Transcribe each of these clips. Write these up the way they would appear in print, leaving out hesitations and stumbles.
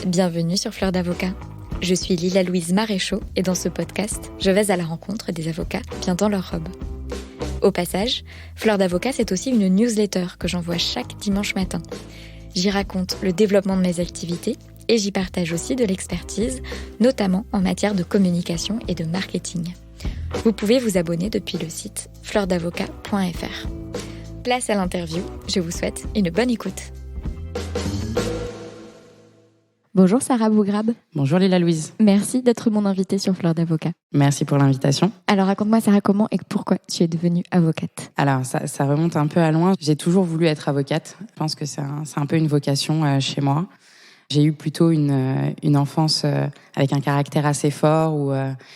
Bienvenue sur Fleur d'Avocat. Je suis Lila-Louise Maréchaux et dans ce podcast, je vais à la rencontre des avocats bien dans leur robe. Au passage, Fleur d'Avocat, c'est aussi une newsletter que j'envoie chaque dimanche matin. J'y raconte le développement de mes activités et j'y partage aussi de l'expertise, notamment en matière de communication et de marketing. Vous pouvez vous abonner depuis le site fleurdavocat.fr. Place à l'interview, je vous souhaite une bonne écoute. Bonjour Sarah Bougrab. Bonjour Lila-Louise. Merci d'être mon invitée sur Fleur d'Avocat. Merci pour l'invitation. Alors raconte-moi Sarah, comment et pourquoi tu es devenue avocate? Alors ça remonte un peu à loin. J'ai toujours voulu être avocate. Je pense que c'est un peu une vocation chez moi. J'ai eu plutôt une enfance avec un caractère assez fort où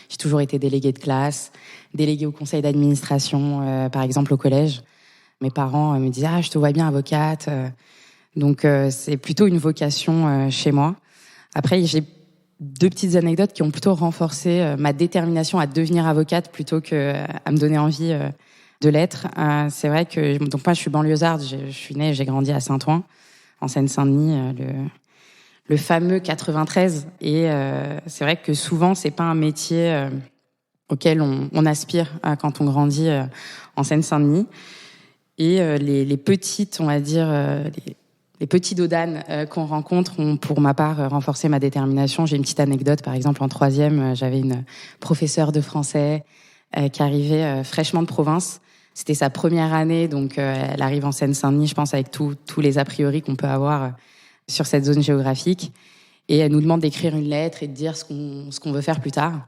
j'ai toujours été déléguée de classe, déléguée au conseil d'administration, par exemple au collège. Mes parents me disaient « Ah, je te vois bien avocate ». Donc c'est plutôt une vocation chez moi. Après, j'ai deux petites anecdotes qui ont plutôt renforcé ma détermination à devenir avocate plutôt que à me donner envie de l'être. C'est vrai que donc moi je suis banlieusarde, je suis née, j'ai grandi à Saint-Ouen, en Seine-Saint-Denis, le fameux 93. Et c'est vrai que souvent c'est pas un métier auquel on aspire quand on grandit en Seine-Saint-Denis. Et les petites, on va dire, les petits dodanes qu'on rencontre ont, pour ma part, renforcé ma détermination. J'ai une petite anecdote, par exemple, en troisième, j'avais une professeure de français qui arrivait fraîchement de province. C'était sa première année, donc elle arrive en Seine-Saint-Denis, je pense, avec tous les a priori qu'on peut avoir sur cette zone géographique. Et elle nous demande d'écrire une lettre et de dire ce qu'on veut faire plus tard.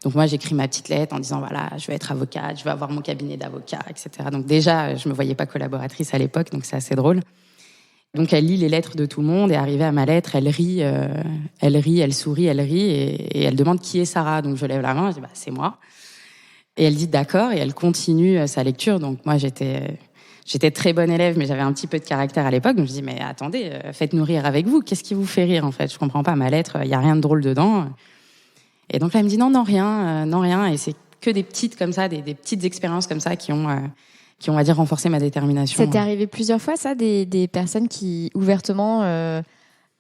Donc moi, j'écris ma petite lettre en disant, voilà, je vais être avocate, je vais avoir mon cabinet d'avocat, etc. Donc déjà, je me voyais pas collaboratrice à l'époque, donc c'est assez drôle. Donc elle lit les lettres de tout le monde et arrivée à ma lettre, elle rit, elle sourit, elle rit et elle demande qui est Sarah. Donc je lève la main, je dis c'est moi. Et elle dit d'accord et elle continue sa lecture. Donc moi j'étais très bonne élève, mais j'avais un petit peu de caractère à l'époque. Donc je dis mais attendez, faites-nous rire avec vous. Qu'est-ce qui vous fait rire en fait? Je comprends pas ma lettre, il y a rien de drôle dedans. Et donc là elle me dit non rien. Et c'est que des petites comme ça, des petites expériences comme ça qui ont, on va dire, renforcé ma détermination. Ça t'est arrivé plusieurs fois, ça, des personnes qui ouvertement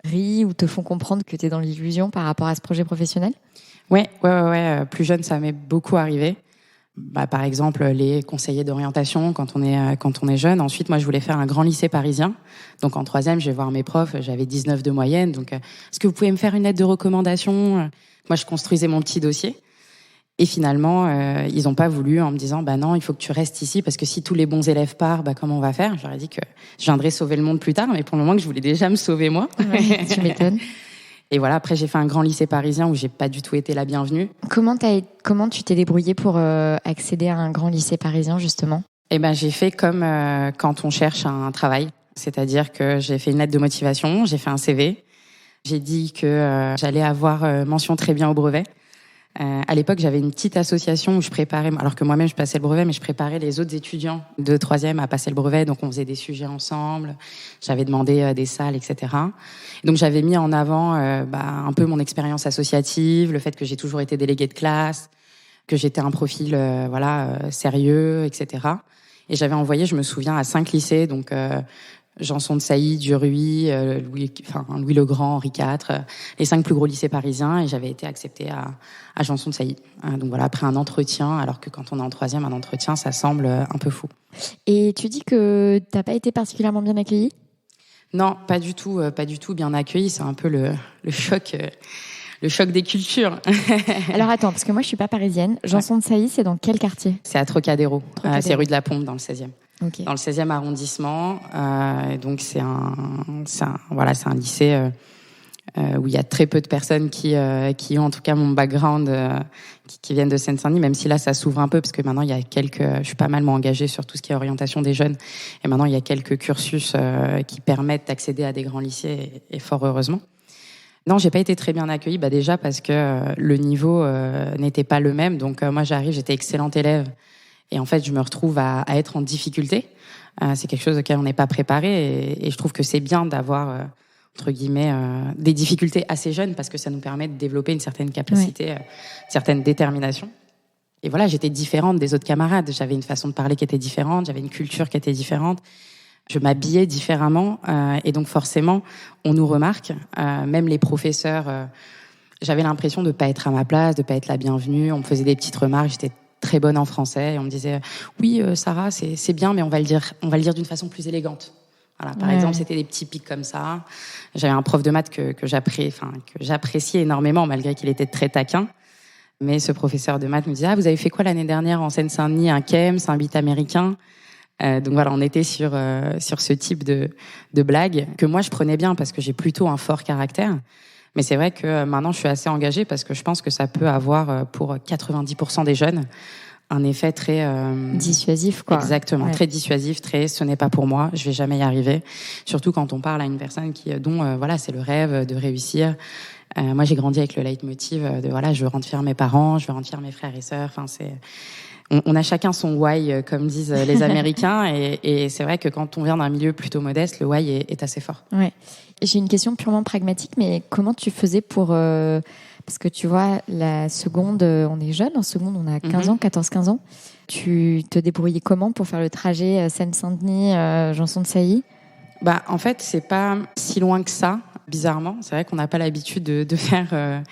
rient ou te font comprendre que t'es dans l'illusion par rapport à ce projet professionnel? Ouais. Plus jeune, ça m'est beaucoup arrivé. Par exemple, les conseillers d'orientation quand on est jeune. Ensuite, moi, je voulais faire un grand lycée parisien. Donc, en troisième, je vais voir mes profs. J'avais 19 de moyenne. Donc, est-ce que vous pouvez me faire une lettre de recommandation? Moi, je construisais mon petit dossier. Et finalement, ils n'ont pas voulu en me disant non, il faut que tu restes ici parce que si tous les bons élèves partent, comment on va faire? Je leur ai dit que je viendrais sauver le monde plus tard, mais pour le moment que je voulais déjà me sauver moi. Ouais, tu m'étonnes. Et voilà, après j'ai fait un grand lycée parisien où j'ai pas du tout été la bienvenue. Comment tu t'es débrouillée pour accéder à un grand lycée parisien justement? J'ai fait comme quand on cherche un travail, c'est-à-dire que j'ai fait une lettre de motivation, j'ai fait un CV, j'ai dit que j'allais avoir mention très bien au brevet. À l'époque, j'avais une petite association où je préparais, alors que moi-même je passais le brevet, mais je préparais les autres étudiants de troisième à passer le brevet. Donc on faisait des sujets ensemble. J'avais demandé des salles, etc. Et donc j'avais mis en avant un peu mon expérience associative, le fait que j'ai toujours été déléguée de classe, que j'étais un profil sérieux, etc. Et j'avais envoyé, je me souviens, à 5 lycées, donc Janson de Sailly, Duruy, Louis le Grand, Henri IV, les 5 plus gros lycées parisiens, et j'avais été acceptée à Janson de Sailly. Donc voilà, après un entretien, alors que quand on est en troisième, un entretien, ça semble un peu fou. Et tu dis que t'as pas été particulièrement bien accueillie? Non, pas du tout bien accueillie. C'est un peu le choc des cultures. Alors attends, parce que moi je suis pas parisienne. Janson de Sailly, c'est dans quel quartier? C'est à Trocadéro. C'est rue de la Pompe, dans le 16e. Okay. Dans le 16e arrondissement. Donc c'est un lycée où il y a très peu de personnes qui ont en tout cas mon background, qui viennent de Seine-Saint-Denis, même si là ça s'ouvre un peu parce que maintenant je suis pas mal engagée sur tout ce qui est orientation des jeunes, et maintenant il y a quelques cursus qui permettent d'accéder à des grands lycées, et fort heureusement. Non, j'ai pas été très bien accueillie, déjà parce que le niveau n'était pas le même. Donc moi j'arrive, j'étais excellente élève. Et en fait, je me retrouve à être en difficulté. C'est quelque chose auquel on n'est pas préparé. Et je trouve que c'est bien d'avoir, entre guillemets, des difficultés assez jeunes parce que ça nous permet de développer une certaine capacité, une certaine détermination. Et voilà, j'étais différente des autres camarades. J'avais une façon de parler qui était différente, j'avais une culture qui était différente. je m'habillais différemment et donc forcément, on nous remarque. Même les professeurs, j'avais l'impression de pas être à ma place, de pas être la bienvenue. On me faisait des petites remarques. J'étais très bonne en français et on me disait oui, Sarah, c'est bien, mais on va le dire d'une façon plus élégante. Voilà, par exemple, c'était des petits pics comme ça. J'avais un prof de maths que j'appréciais énormément, malgré qu'il était très taquin. Mais ce professeur de maths me disait vous avez fait quoi l'année dernière en Seine-Saint-Denis, un KEMS, un BIT américain. Donc voilà, on était sur ce type de blague que moi je prenais bien parce que j'ai plutôt un fort caractère. Mais c'est vrai que maintenant je suis assez engagée parce que je pense que ça peut avoir pour 90% des jeunes un effet très dissuasif, quoi. Exactement, très dissuasif, ce n'est pas pour moi, je vais jamais y arriver. Surtout quand on parle à une personne dont voilà, c'est le rêve de réussir. Moi, j'ai grandi avec le leitmotiv de voilà, je veux rendre fiers mes parents, je veux rendre fiers mes frères et sœurs. Enfin, on a chacun son why, comme disent les Américains, et c'est vrai que quand on vient d'un milieu plutôt modeste, le why est assez fort. Ouais. J'ai une question purement pragmatique, mais comment tu faisais pour parce que tu vois, la seconde, on est jeune, en seconde, on a 15 ans, 14-15 ans. Tu te débrouillais comment pour faire le trajet Seine-Saint-Denis, Janson-de-Sailly ? En fait, c'est pas si loin que ça, bizarrement. C'est vrai qu'on n'a pas l'habitude de faire...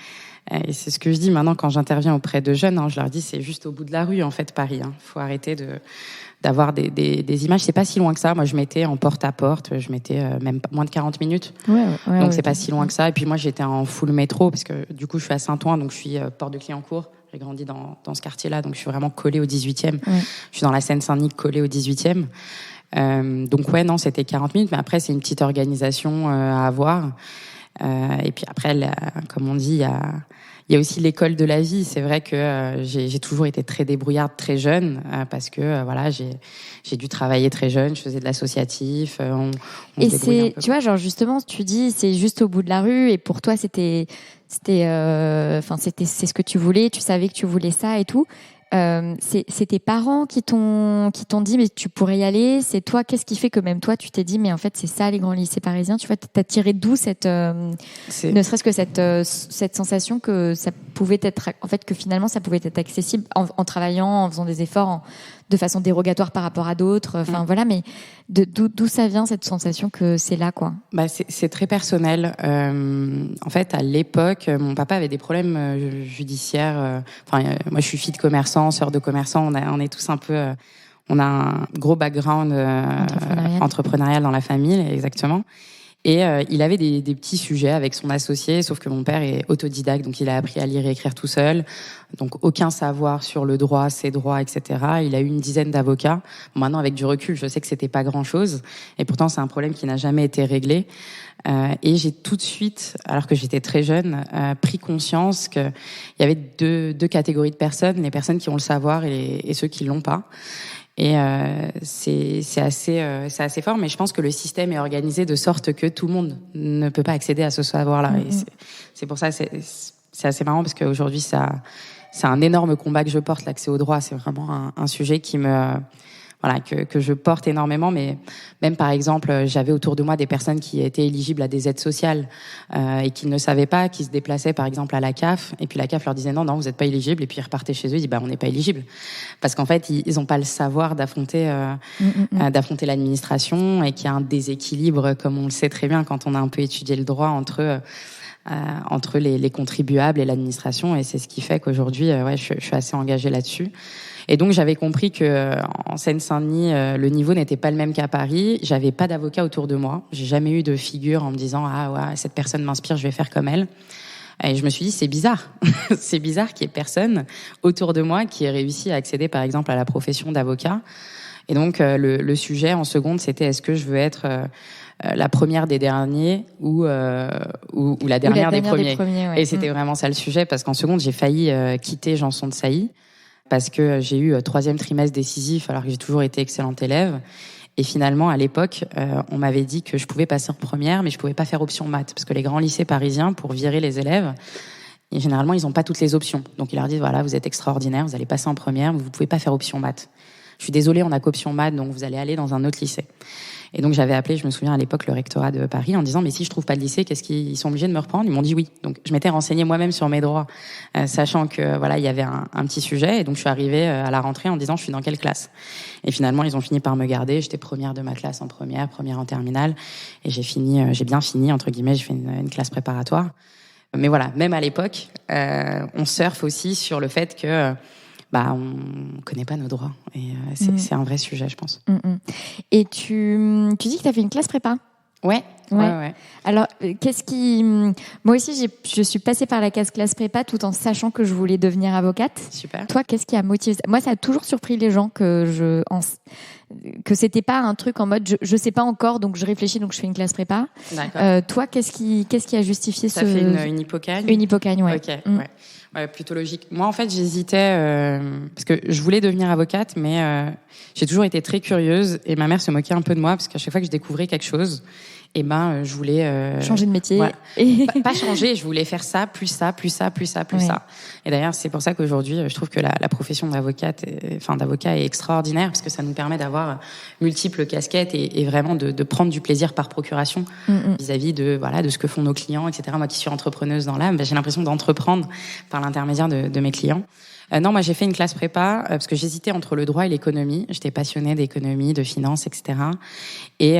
et c'est ce que je dis maintenant quand j'interviens auprès de jeunes. Je leur dis, c'est juste au bout de la rue, en fait, Paris. Faut arrêter d'avoir des images. C'est pas si loin que ça. Moi, je mettais en porte-à-porte, je mettais même moins de 40 minutes. Donc, c'est pas si loin que ça. Et puis, moi, j'étais en full métro parce que, du coup, je suis à Saint-Ouen, donc je suis porte de Clignancourt. J'ai grandi dans ce quartier-là, donc je suis vraiment collée au 18e. Je suis dans la Seine-Saint-Denis, collée au 18e. Donc, non, c'était 40 minutes. Mais après, c'est une petite organisation à avoir. Et puis après, comme on dit, il y a aussi l'école de la vie. C'est vrai que j'ai toujours été très débrouillarde, très jeune, parce que voilà, j'ai dû travailler très jeune. Je faisais de l'associatif. Et c'est, tu vois, genre justement, tu dis, c'est juste au bout de la rue, et pour toi, c'est ce que tu voulais. Tu savais que tu voulais ça et tout. C'est tes parents qui t'ont dit mais tu pourrais y aller, c'est toi, qu'est-ce qui fait que même toi tu t'es dit mais en fait c'est ça les grands lycées parisiens, tu vois, t'as tiré d'où cette ne serait-ce que cette sensation que ça pouvait être, en fait, que finalement ça pouvait être accessible en travaillant, en faisant des efforts, de façon dérogatoire par rapport à d'autres, voilà, mais d'où ça vient cette sensation que c'est là, quoi? C'est très personnel. En fait, à l'époque, mon papa avait des problèmes judiciaires. Moi, je suis fille de commerçant, sœur de commerçant. On est tous un peu. On a un gros background entrepreneurial dans la famille, exactement. Et il avait des petits sujets avec son associé, sauf que mon père est autodidacte, donc il a appris à lire et écrire tout seul. Donc aucun savoir sur le droit, ses droits, etc. Il a eu une dizaine d'avocats. Maintenant, avec du recul, je sais que c'était pas grand-chose. Et pourtant, c'est un problème qui n'a jamais été réglé. Et j'ai tout de suite, alors que j'étais très jeune, pris conscience qu'il y avait deux catégories de personnes, les personnes qui ont le savoir et ceux qui l'ont pas. Et c'est assez fort, mais je pense que le système est organisé de sorte que tout le monde ne peut pas accéder à ce savoir-là. Et c'est pour ça, c'est assez marrant parce qu'aujourd'hui, c'est un énorme combat que je porte, l'accès au droit. C'est vraiment un sujet qui que je porte énormément, mais même par exemple, j'avais autour de moi des personnes qui étaient éligibles à des aides sociales et qui ne le savaient pas, qui se déplaçaient par exemple à la CAF, et puis la CAF leur disait non, vous n'êtes pas éligible, et puis ils repartaient chez eux, ils disaient on n'est pas éligible, parce qu'en fait ils n'ont pas le savoir d'affronter l'administration, et qu'il y a un déséquilibre, comme on le sait très bien quand on a un peu étudié le droit, entre les contribuables et l'administration, et c'est ce qui fait qu'aujourd'hui je suis assez engagée là-dessus. Et donc j'avais compris que en Seine-Saint-Denis, le niveau n'était pas le même qu'à Paris. J'avais pas d'avocat autour de moi. J'ai jamais eu de figure en me disant cette personne m'inspire, je vais faire comme elle. Et je me suis dit c'est bizarre, c'est bizarre qu'il y ait personne autour de moi qui ait réussi à accéder par exemple à la profession d'avocat. Et donc le sujet en seconde, c'était est-ce que je veux être la première des derniers ou la dernière des premiers. Et c'était vraiment ça le sujet, parce qu'en seconde j'ai failli quitter Janson-de-Sailly. Parce que j'ai eu 3e trimestre décisif alors que j'ai toujours été excellente élève. Et finalement, à l'époque, on m'avait dit que je pouvais passer en première, mais je pouvais pas faire option maths. Parce que les grands lycées parisiens, pour virer les élèves, et généralement, ils ont pas toutes les options. Donc, ils leur disent, voilà, vous êtes extraordinaire, vous allez passer en première, mais vous pouvez pas faire option maths. Je suis désolée, on a qu'option maths, donc vous allez aller dans un autre lycée. Et donc j'avais appelé, je me souviens à l'époque, le rectorat de Paris en disant mais si je trouve pas de lycée, qu'est-ce qu'ils sont obligés de me reprendre? Ils m'ont dit oui. Donc je m'étais renseignée moi-même sur mes droits, sachant que voilà il y avait un petit sujet. Et donc je suis arrivée à la rentrée en disant je suis dans quelle classe. Et finalement ils ont fini par me garder. J'étais première de ma classe en première en terminale, et j'ai bien fini entre guillemets. J'ai fait une classe préparatoire. Mais voilà, même à l'époque, on surfe aussi sur le fait que on connaît pas nos droits, et c'est un vrai sujet, je pense. Et tu dis que tu as fait une classe prépa. Ouais. Alors, moi aussi, je suis passée par la classe prépa tout en sachant que je voulais devenir avocate. Super. Toi, qu'est-ce qui a motivé ça? Moi, ça a toujours surpris les gens que c'était pas un truc en mode je sais pas encore, donc je réfléchis, donc je fais une classe prépa. D'accord. Toi, qu'est-ce qui a justifié Ça fait une hypocagne. Une hypocagne, ouais. Ok. Ouais, plutôt logique. Moi, en fait, j'hésitais parce que je voulais devenir avocate, mais j'ai toujours été très curieuse, et ma mère se moquait un peu de moi parce qu'à chaque fois que je découvrais quelque chose, je voulais changer de métier. Voilà. Pas changer, je voulais faire ça, plus ça, plus ça, plus ça, plus ça. Et d'ailleurs, c'est pour ça qu'aujourd'hui, je trouve que la profession d'avocat est extraordinaire, parce que ça nous permet d'avoir multiples casquettes et vraiment de prendre du plaisir par procuration vis-à-vis de ce que font nos clients, etc. Moi qui suis entrepreneuse dans l'âme, j'ai l'impression d'entreprendre par l'intermédiaire de mes clients. Non, moi j'ai fait une classe prépa parce que j'hésitais entre le droit et l'économie. J'étais passionnée d'économie, de finance, etc. Et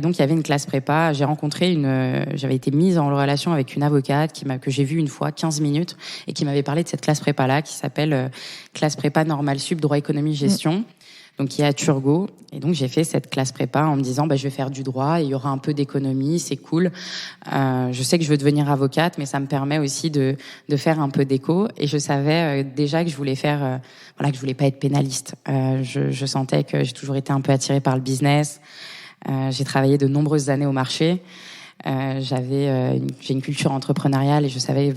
donc il y avait une classe prépa. J'avais été mise en relation avec une avocate que j'ai vue une fois, 15 minutes, et qui m'avait parlé de cette classe prépa-là, qui s'appelle classe prépa normale sup, droit, économie, gestion. Donc qui est à Turgot. Et donc j'ai fait cette classe prépa en me disant je vais faire du droit et il y aura un peu d'économie, c'est cool. Je sais que je veux devenir avocate, mais ça me permet aussi de faire un peu d'éco. Et je savais déjà que je voulais que je voulais pas être pénaliste. Je sentais que j'ai toujours été un peu attirée par le business. J'ai travaillé de nombreuses années au marché. J'ai une culture entrepreneuriale, et je savais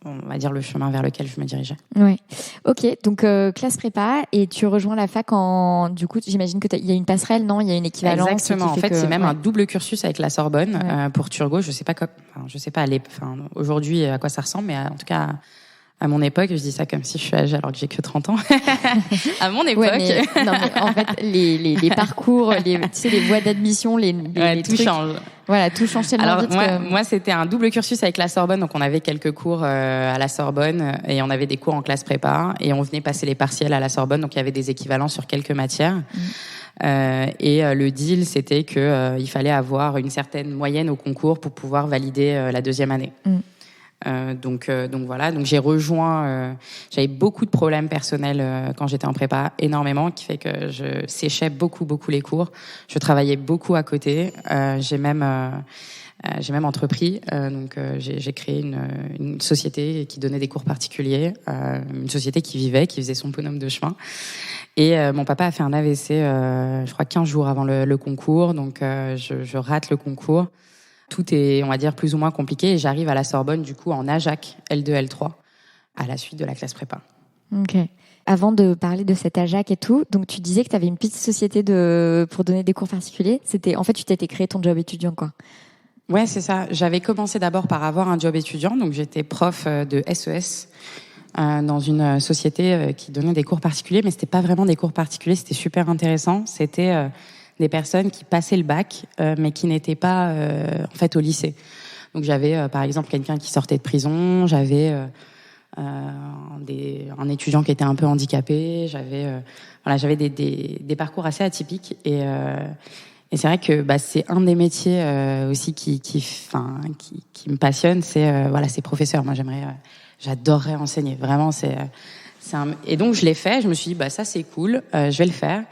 on va dire le chemin vers lequel je me dirigeais. Ouais. Ok, donc classe prépa, et tu rejoins la fac du coup, j'imagine que il y a une passerelle, non? Il y a une équivalence. Exactement. En fait, c'est même un double cursus avec la Sorbonne pour Turgot. Je sais pas aujourd'hui à quoi ça ressemble, mais en tout cas à mon époque, je dis ça comme si je suis âgée alors que j'ai que 30 ans. À mon époque. Mais en fait, les parcours, tu sais, les voies d'admission, les tout trucs, change. Voilà, tout change tellement alors, vite. Moi, c'était un double cursus avec la Sorbonne, donc on avait quelques cours à la Sorbonne, et on avait des cours en classe prépa, et on venait passer les partiels à la Sorbonne, donc il y avait des équivalents sur quelques matières. Et le deal, c'était que il fallait avoir une certaine moyenne au concours pour pouvoir valider la deuxième année. Donc voilà, donc j'ai rejoint. J'avais beaucoup de problèmes personnels quand j'étais en prépa, énormément, qui fait que je séchais beaucoup les cours. Je travaillais beaucoup à côté. J'ai même entrepris. J'ai créé une société qui donnait des cours particuliers, une société qui faisait son bonhomme de chemin. Et mon papa a fait un AVC, je crois 15 jours avant le concours. Donc je rate le concours. Tout est, on va dire, plus ou moins compliqué, et j'arrive à la Sorbonne, du coup, en AJAC, L2, L3, à la suite de la classe prépa. Ok. Avant de parler de cet AJAC et tout, donc tu disais que tu avais une petite société pour donner des cours particuliers. En fait, tu t'étais créé ton job étudiant, quoi. Ouais, c'est ça. J'avais commencé d'abord par avoir un job étudiant, donc j'étais prof de SES dans une société qui donnait des cours particuliers, mais c'était pas vraiment des cours particuliers, c'était super intéressant. C'était des personnes qui passaient le bac, mais qui n'étaient pas en fait au lycée. Donc j'avais par exemple quelqu'un qui sortait de prison, j'avais un étudiant qui était un peu handicapé, j'avais des parcours assez atypiques, et c'est vrai que c'est un des métiers aussi qui me passionne, c'est professeur. Moi j'adorerais enseigner, vraiment et donc je l'ai fait, je me suis dit ça c'est cool, je vais le faire.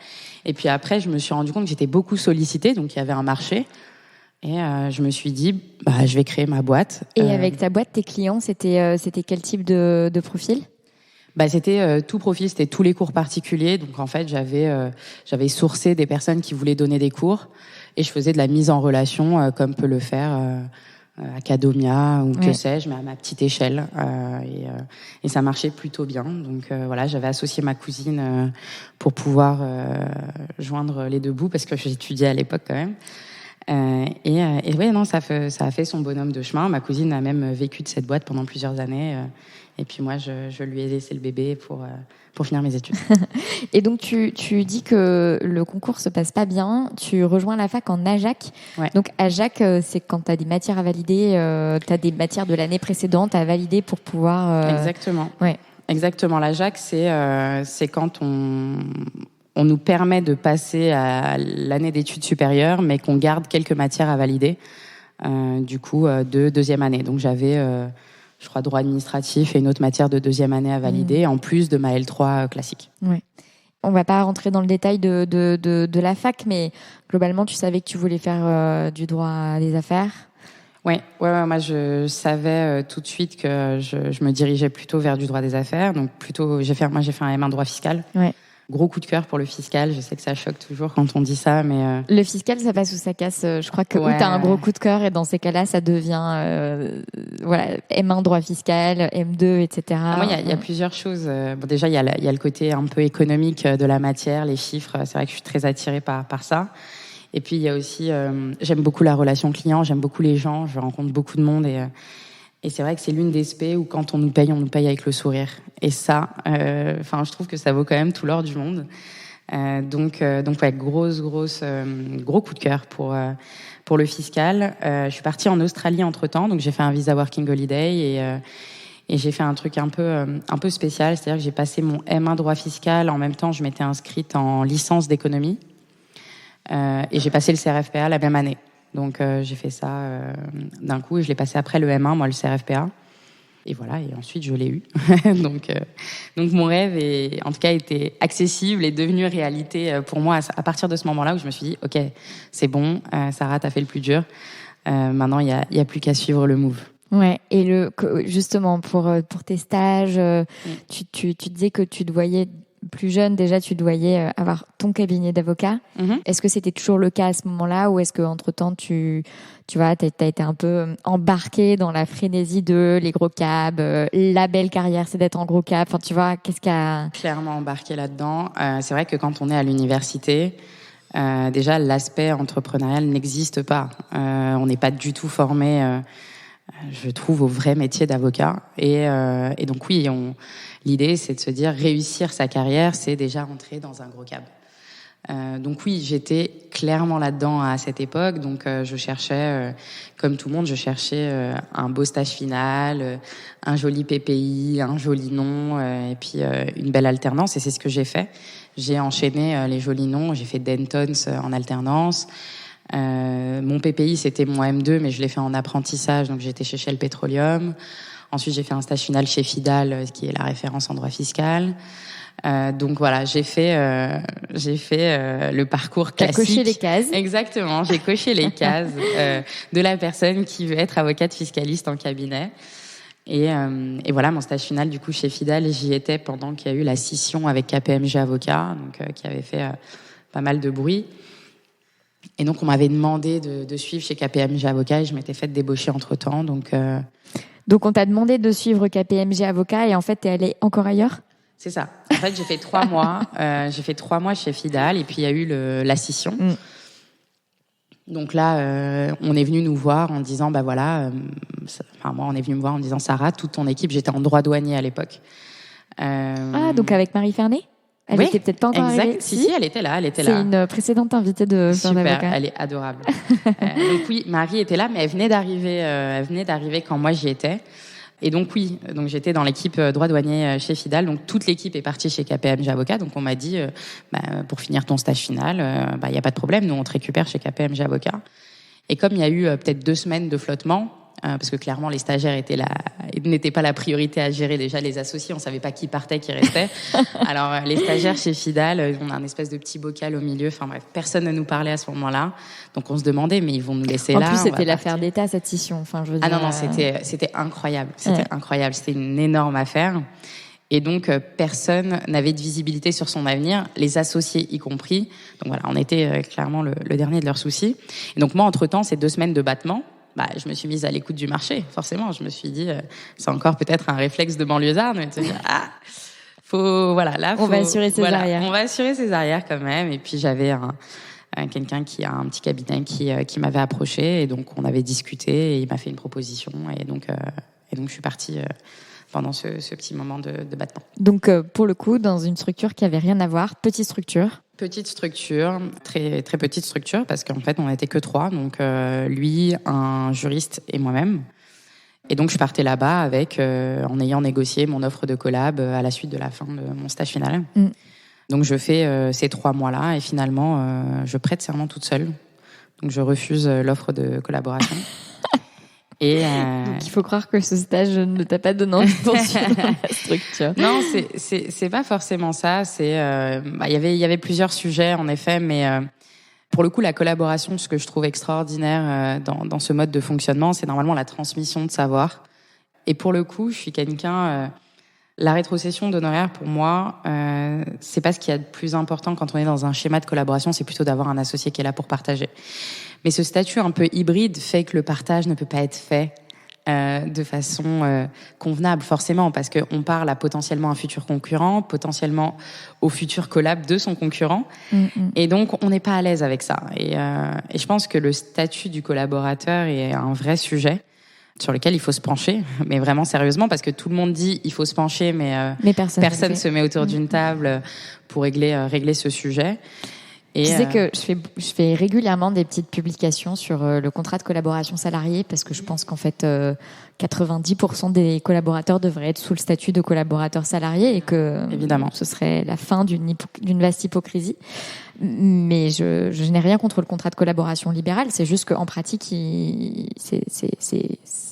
Et puis après, je me suis rendu compte que j'étais beaucoup sollicitée, donc il y avait un marché. Et je me suis dit, je vais créer ma boîte. Et avec ta boîte, tes clients, c'était quel type de profil? C'était tout profil, c'était tous les cours particuliers. Donc en fait, j'avais sourcé des personnes qui voulaient donner des cours, et je faisais de la mise en relation, comme peut le faire Academia ou que sais-je, mais à ma petite échelle, et ça marchait plutôt bien. Donc j'avais associé ma cousine pour pouvoir joindre les deux bouts, parce que j'étudiais à l'époque quand même. Et ouais, non, ça a fait son bonhomme de chemin. Ma cousine a même vécu de cette boîte pendant plusieurs années. Et puis moi, je lui ai laissé le bébé pour finir mes études. Et donc, tu dis que le concours se passe pas bien. Tu rejoins la fac en AJAC. Ouais. Donc, AJAC, c'est quand tu as des matières à valider, tu as des matières de l'année précédente à valider pour pouvoir... Exactement. Ouais. Exactement. L'AJAC, c'est quand on nous permet de passer à l'année d'études supérieures, mais qu'on garde quelques matières à valider, de deuxième année. Donc j'avais, je crois, droit administratif et une autre matière de deuxième année à valider, en plus de ma L3 classique. Ouais. On va pas rentrer dans le détail de la fac, mais globalement, tu savais que tu voulais faire du droit des affaires. Ouais, moi je savais tout de suite que je me dirigeais plutôt vers du droit des affaires. Donc j'ai fait un M1 droit fiscal. Ouais. Gros coup de cœur pour le fiscal. Je sais que ça choque toujours quand on dit ça, mais... Le fiscal, ça passe ou ça casse. Je crois que où t'as un gros coup de cœur et dans ces cas-là, ça devient M1 droit fiscal, M2, etc. Moi, il y a plusieurs choses. Bon, déjà, il y a le côté un peu économique de la matière, les chiffres. C'est vrai que je suis très attirée par ça. Et puis, il y a aussi... j'aime beaucoup la relation client, j'aime beaucoup les gens, je rencontre beaucoup de monde et c'est vrai que c'est l'une des spé où quand on nous paye avec le sourire. Et ça, je trouve que ça vaut quand même tout l'or du monde. Donc ouais, gros coup de cœur pour le fiscal. Je suis partie en Australie entre-temps, donc j'ai fait un visa working holiday et j'ai fait un truc un peu spécial, c'est-à-dire que j'ai passé mon M1 droit fiscal, en même temps je m'étais inscrite en licence d'économie et j'ai passé le CRFPA la même année. Donc j'ai fait ça d'un coup et je l'ai passé après le M1, moi le CRFPA. Et voilà, et ensuite je l'ai eu. donc mon rêve en tout cas était accessible et devenu réalité pour moi à partir de ce moment-là où je me suis dit ok, c'est bon, Sarah, t'as fait le plus dur. Maintenant il y a plus qu'à suivre le move. Ouais, et justement pour tes stages, tu disais que tu te voyais plus jeune, déjà tu te voyais avoir ton cabinet d'avocat. Est-ce que c'était toujours le cas à ce moment-là ou est-ce que entre-temps tu vois, t'as été un peu embarqué dans la frénésie de les gros cabs, la belle carrière c'est d'être en gros cab, enfin tu vois, qu'est-ce qu'a... Clairement embarqué là-dedans. C'est vrai que quand on est à l'université, déjà l'aspect entrepreneurial n'existe pas. On n'est pas du tout formé, je trouve, au vrai métier d'avocat. Et donc oui, l'idée c'est de se dire réussir sa carrière, c'est déjà entrer dans un gros cab. Donc oui, j'étais clairement là-dedans à cette époque. Donc je cherchais, comme tout le monde, un beau stage final, un joli PPI, un joli nom, et puis une belle alternance. Et c'est ce que j'ai fait. J'ai enchaîné les jolis noms. J'ai fait Dentons en alternance. Mon PPI, c'était mon M2, mais je l'ai fait en apprentissage. Donc j'étais chez Shell Petroleum. Ensuite, j'ai fait un stage final chez Fidal, qui est la référence en droit fiscal. Donc voilà, j'ai fait le parcours classique. T'as coché les cases. Exactement, j'ai coché les cases de la personne qui veut être avocate fiscaliste en cabinet. Et voilà, mon stage final du coup chez Fidal, j'y étais pendant qu'il y a eu la scission avec KPMG Avocat, donc qui avait fait pas mal de bruit. Et donc on m'avait demandé de suivre chez KPMG Avocat et je m'étais fait débaucher entre-temps. Donc on t'a demandé de suivre KPMG Avocat et en fait t'es allée encore ailleurs ? C'est ça. En fait, j'ai fait 3 mois. J'ai fait 3 mois chez Fidal et puis il y a eu la scission. Donc là, on est venu nous voir en disant, moi, on est venu me voir en disant, Sarah, toute ton équipe, j'étais en droit douanier à l'époque. Donc avec Marie Fernet ? Elle était peut-être pas encore arrivée. Si, elle était là. C'est une précédente invitée de Fleur d'Avocat. Super, elle est adorable. Donc oui, Marie était là, mais elle venait d'arriver quand moi j'y étais. Et donc oui, donc j'étais dans l'équipe droit douanier chez Fidal, donc toute l'équipe est partie chez KPMG Avocat, donc on m'a dit pour finir ton stage final, y a pas de problème, nous on te récupère chez KPMG Avocat. Et comme il y a eu peut-être 2 semaines de flottement, parce que clairement les stagiaires n'étaient pas la priorité à gérer, déjà les associés, on savait pas qui partait, qui restait. Alors les stagiaires chez Fidal, on a un espèce de petit bocal au milieu, enfin bref, personne ne nous parlait à ce moment-là. Donc on se demandait, mais ils vont nous laisser là. En plus, c'était l'affaire d'État, cette scission. Enfin, je veux dire... non, c'était incroyable. Incroyable. C'était une énorme affaire. Et donc, personne n'avait de visibilité sur son avenir, les associés y compris. Donc voilà, on était clairement le dernier de leurs soucis. Et donc moi, entre-temps, ces 2 semaines de battement, je me suis mise à l'écoute du marché, forcément. Je me suis dit, c'est encore peut-être un réflexe de banlieusarde, mais de se dire, on va assurer ses arrières. On va assurer ses arrières quand même. Et puis j'avais quelqu'un qui a un petit cabinet qui m'avait approché, et donc on avait discuté et il m'a fait une proposition, et donc je suis partie pendant ce petit moment de battement. Donc pour le coup, dans une structure qui avait rien à voir, petite structure, très très petite structure, parce qu'en fait on n'était que 3, donc lui, un juriste et moi-même. Et donc je partais là-bas en ayant négocié mon offre de collab à la suite de la fin de mon stage final. Donc je fais ces 3 mois-là et finalement je prête serment toute seule. Donc je refuse l'offre de collaboration. Et donc il faut croire que ce stage ne t'a pas donné envie de poursuivre dans la structure. Non, c'est pas forcément ça. Il y avait plusieurs sujets en effet, mais pour le coup, la collaboration, ce que je trouve extraordinaire dans ce mode de fonctionnement, c'est normalement la transmission de savoir. Et pour le coup, je suis quelqu'un. La rétrocession d'honoraires, pour moi, c'est pas ce qu'il y a de plus important quand on est dans un schéma de collaboration. C'est plutôt d'avoir un associé qui est là pour partager. Mais ce statut un peu hybride fait que le partage ne peut pas être fait de façon convenable, forcément, parce qu'on parle à potentiellement un futur concurrent, potentiellement au futur collab de son concurrent. Et donc, on n'est pas à l'aise avec ça. Et je pense que le statut du collaborateur est un vrai sujet sur lequel il faut se pencher, mais vraiment sérieusement, parce que tout le monde dit il faut se pencher, mais personne se met autour d'une table pour régler ce sujet. Et tu sais que je fais régulièrement des petites publications sur le contrat de collaboration salarié, parce que je pense qu'en fait 90% des collaborateurs devraient être sous le statut de collaborateur salarié, et que évidemment ce serait la fin d'une vaste hypocrisie. Mais je n'ai rien contre le contrat de collaboration libéral, c'est juste qu'en pratique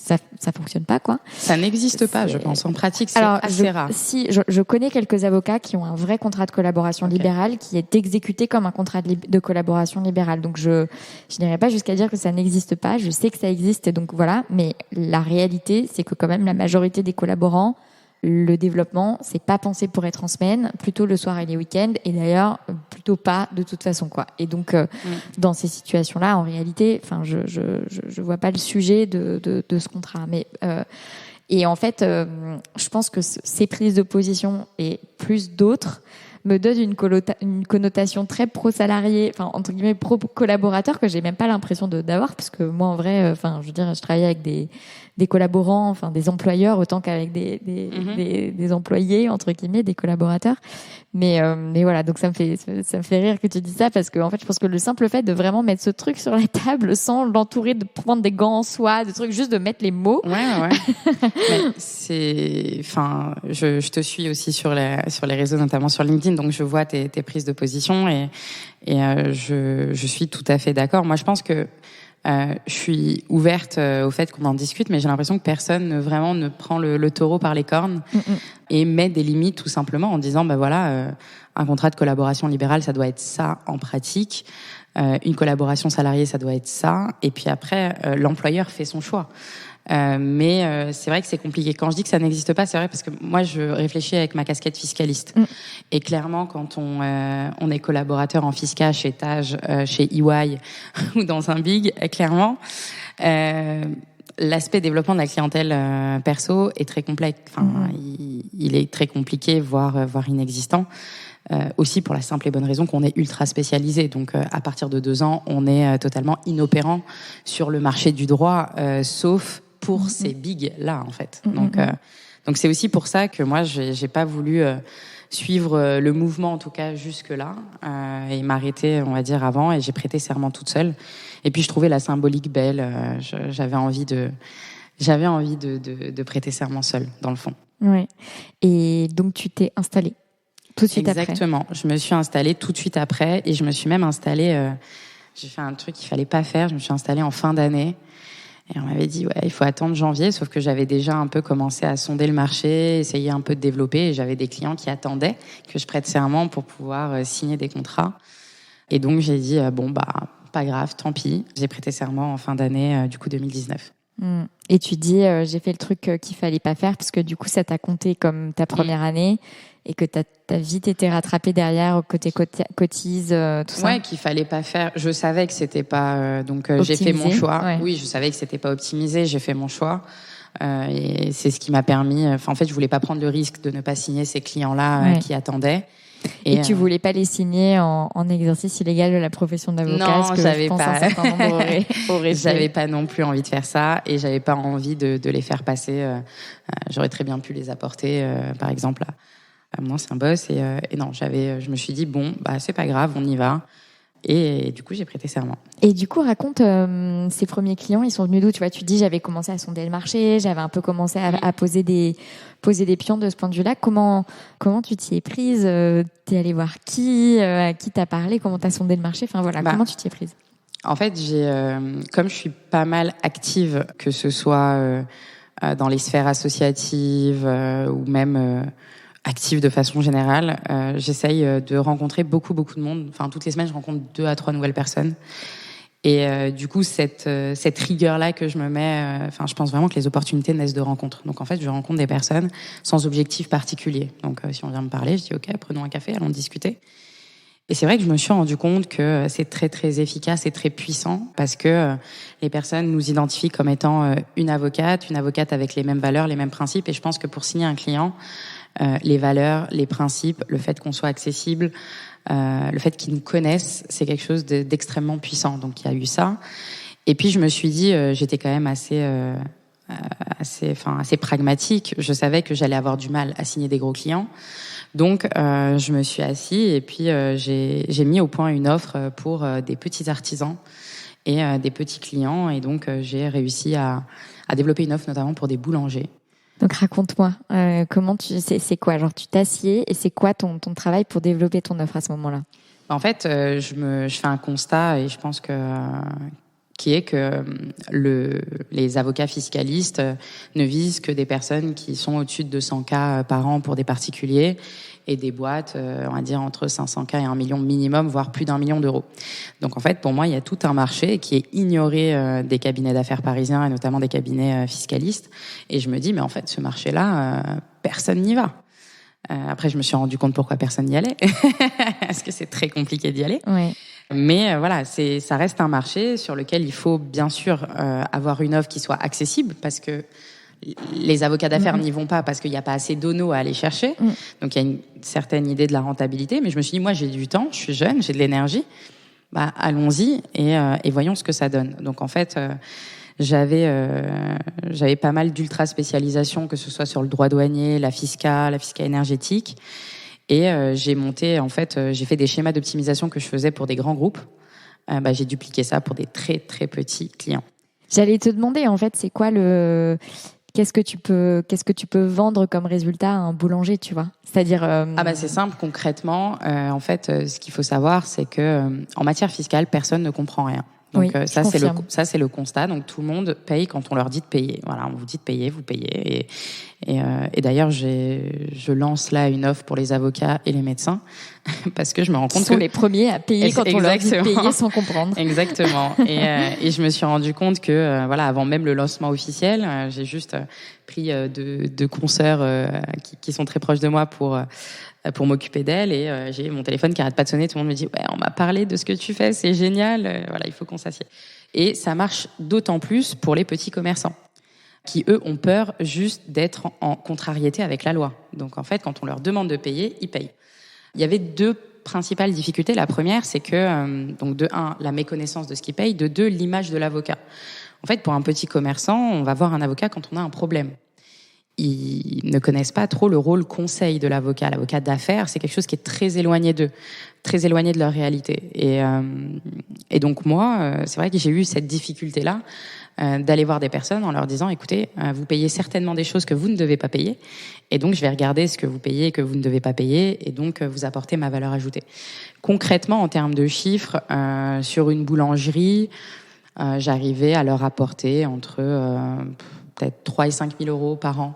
ça fonctionne pas, quoi. Ça n'existe pas, je pense. En pratique, c'est assez rare. Si, je connais quelques avocats qui ont un vrai contrat de collaboration libérale qui est exécuté comme un contrat de collaboration libérale. Donc je n'irai pas jusqu'à dire que ça n'existe pas. Je sais que ça existe, et donc voilà. Mais la réalité, c'est que quand même la majorité des collaborants, le développement, c'est pas pensé pour être en semaine, plutôt le soir et les week-ends, et d'ailleurs plutôt pas de toute façon, quoi. Et donc dans ces situations-là, en réalité, enfin je vois pas le sujet de ce contrat. Mais et en fait, je pense que ces prises de position et plus d'autres me donnent une connotation très pro-salarié, enfin entre guillemets pro-collaborateur, que j'ai même pas l'impression d'avoir, parce que moi en vrai, enfin je veux dire, je travaille avec des collaborants, enfin des employeurs autant qu'avec des employés, entre guillemets, des collaborateurs. Mais voilà, donc ça me fait rire que tu dis ça, parce que en fait je pense que le simple fait de vraiment mettre ce truc sur la table sans l'entourer de prendre des gants en soie, des trucs, juste de mettre les mots. Ouais. Je te suis aussi sur les réseaux, notamment sur LinkedIn, donc je vois tes prises de position, et je suis tout à fait d'accord. Moi, je pense que je suis ouverte au fait qu'on en discute, mais j'ai l'impression que personne ne prend le taureau par les cornes et met des limites, tout simplement, en disant un contrat de collaboration libérale, ça doit être ça en pratique, une collaboration salariée, ça doit être ça, et puis après l'employeur fait son choix. Mais c'est vrai que c'est compliqué. Quand je dis que ça n'existe pas, c'est vrai, parce que moi je réfléchis avec ma casquette fiscaliste. Et clairement, quand on est collaborateur en fiscal chez Tage, chez EY ou dans un big, clairement l'aspect développement de la clientèle perso est très complexe. Enfin, il est très compliqué, voire inexistant. Aussi pour la simple et bonne raison qu'on est ultra spécialisé. Donc à partir de 2 ans, on est totalement inopérant sur le marché du droit, sauf pour ces bigs-là, en fait. Donc c'est aussi pour ça que moi, j'ai pas voulu suivre le mouvement, en tout cas jusque-là, et m'arrêter, on va dire, avant, et j'ai prêté serment toute seule. Et puis je trouvais la symbolique belle, j'avais envie de prêter serment seule, dans le fond. Oui. Et donc tu t'es installée tout de suite après. Exactement. Je me suis installée tout de suite après, et je me suis même installée, j'ai fait un truc qu'il fallait pas faire, je me suis installée en fin d'année. Et on m'avait dit, il faut attendre janvier, sauf que j'avais déjà un peu commencé à sonder le marché, essayer un peu de développer, et j'avais des clients qui attendaient que je prête serment pour pouvoir signer des contrats. Et donc, j'ai dit, pas grave, tant pis. J'ai prêté serment en fin d'année, du coup, 2019. Et tu dis, j'ai fait le truc qu'il fallait pas faire, parce que du coup, ça t'a compté comme ta première année, et que t'as vite été rattrapé derrière au côté cotise, tout ça. Ouais, qu'il fallait pas faire. Je savais que c'était pas. J'ai fait mon choix. Ouais. Oui, je savais que c'était pas optimisé. J'ai fait mon choix. Et c'est ce qui m'a permis. En fait, je voulais pas prendre le risque de ne pas signer ces clients-là qui attendaient. Et tu voulais pas les signer en exercice illégal de la profession d'avocat? Non, j'avais pas. Un certain nombre aurait J'avais pas non plus envie de faire ça et j'avais pas envie de les faire passer. J'aurais très bien pu les apporter, par exemple, à mon ancien boss. Et non, je me suis dit, bon, c'est pas grave, on y va. Et du coup, j'ai prêté serment. Et du coup, raconte, ces premiers clients, ils sont venus d'où? Tu vois, tu dis, j'avais commencé à sonder le marché, j'avais un peu commencé à poser des pions de ce point de vue-là. Comment tu t'y es prise? T'es allée voir qui? À qui t'as parlé? Comment t'as sondé le marché? Enfin voilà, comment tu t'y es prise? En fait, comme je suis pas mal active, que ce soit dans les sphères associatives ou même active de façon générale, j'essaye de rencontrer beaucoup de monde. Enfin, toutes les semaines, je rencontre 2 à 3 nouvelles personnes. Et du coup, cette rigueur-là que je me mets, je pense vraiment que les opportunités naissent de rencontres. Donc, en fait, je rencontre des personnes sans objectif particulier. Donc, si on vient me parler, je dis OK, prenons un café, allons discuter. Et c'est vrai que je me suis rendu compte que c'est très, très efficace et très puissant parce que les personnes nous identifient comme étant une avocate avec les mêmes valeurs, les mêmes principes. Et je pense que pour signer un client, les valeurs, les principes, le fait qu'on soit accessible, le fait qu'ils nous connaissent, c'est quelque chose d'extrêmement puissant. Donc il y a eu ça. Et puis je me suis dit, j'étais quand même assez pragmatique. Je savais que j'allais avoir du mal à signer des gros clients. Donc je me suis assise et puis j'ai mis au point une offre pour des petits artisans et des petits clients. Et donc j'ai réussi à développer une offre notamment pour des boulangers. Donc raconte-moi, comment c'est quoi? Genre tu t'assieds et c'est quoi ton travail pour développer ton offre à ce moment-là? En fait, je fais un constat et je pense qui est que les avocats fiscalistes ne visent que des personnes qui sont au-dessus de 200 cas par an pour des particuliers et des boîtes, on va dire entre 500 cas et 1 million minimum, voire plus d'1 million d'euros. Donc en fait, pour moi, il y a tout un marché qui est ignoré des cabinets d'affaires parisiens et notamment des cabinets fiscalistes. Et je me dis, mais en fait, ce marché-là, personne n'y va. Après, je me suis rendu compte pourquoi personne n'y allait, parce que c'est très compliqué d'y aller. Ouais. Mais voilà, ça reste un marché sur lequel il faut bien sûr avoir une offre qui soit accessible, parce que les avocats d'affaires n'y vont pas parce qu'il n'y a pas assez d'ono à aller chercher. Donc il y a une certaine idée de la rentabilité. Mais je me suis dit, moi j'ai du temps, je suis jeune, j'ai de l'énergie. Allons-y et voyons ce que ça donne. Donc en fait, j'avais pas mal d'ultra spécialisation, que ce soit sur le droit douanier, la fiscale énergétique. Et j'ai monté, en fait, j'ai fait des schémas d'optimisation que je faisais pour des grands groupes. J'ai dupliqué ça pour des très très petits clients. J'allais te demander, en fait, c'est quoi qu'est-ce que tu peux vendre comme résultat à un boulanger, tu vois? C'est-à-dire c'est simple, concrètement. En fait, ce qu'il faut savoir, c'est que en matière fiscale, personne ne comprend rien. Donc oui, ça c'est le constat. Donc tout le monde paye quand on leur dit de payer. Voilà, on vous dit de payer, vous payez. Et d'ailleurs je lance là une offre pour les avocats et les médecins parce que je me rends compte qu'ils sont les premiers à payer quand on leur dit de payer sans comprendre. Exactement. Et je me suis rendu compte que avant même le lancement officiel, j'ai juste pris deux consoeurs qui sont très proches de moi pour m'occuper d'elle, et j'ai mon téléphone qui arrête pas de sonner. Tout le monde me dit ouais, on m'a parlé de ce que tu fais, c'est génial. Il faut qu'on s'assied. Et ça marche d'autant plus pour les petits commerçants qui eux ont peur juste d'être en contrariété avec la loi. Donc en fait, quand on leur demande de payer, ils payent. Il y avait 2 principales difficultés. La première, c'est que donc de 1, la méconnaissance de ce qu'ils payent, de 2, l'image de l'avocat. En fait, pour un petit commerçant, on va voir un avocat quand on a un problème. Ils ne connaissent pas trop le rôle conseil de l'avocat. L'avocat d'affaires, c'est quelque chose qui est très éloigné d'eux, très éloigné de leur réalité. Et donc moi, c'est vrai que j'ai eu cette difficulté-là d'aller voir des personnes en leur disant écoutez, vous payez certainement des choses que vous ne devez pas payer, et donc je vais regarder ce que vous payez et que vous ne devez pas payer, et donc vous apporter ma valeur ajoutée. Concrètement, en termes de chiffres, sur une boulangerie, j'arrivais à leur apporter entre peut-être 3 et 5 000 euros par an,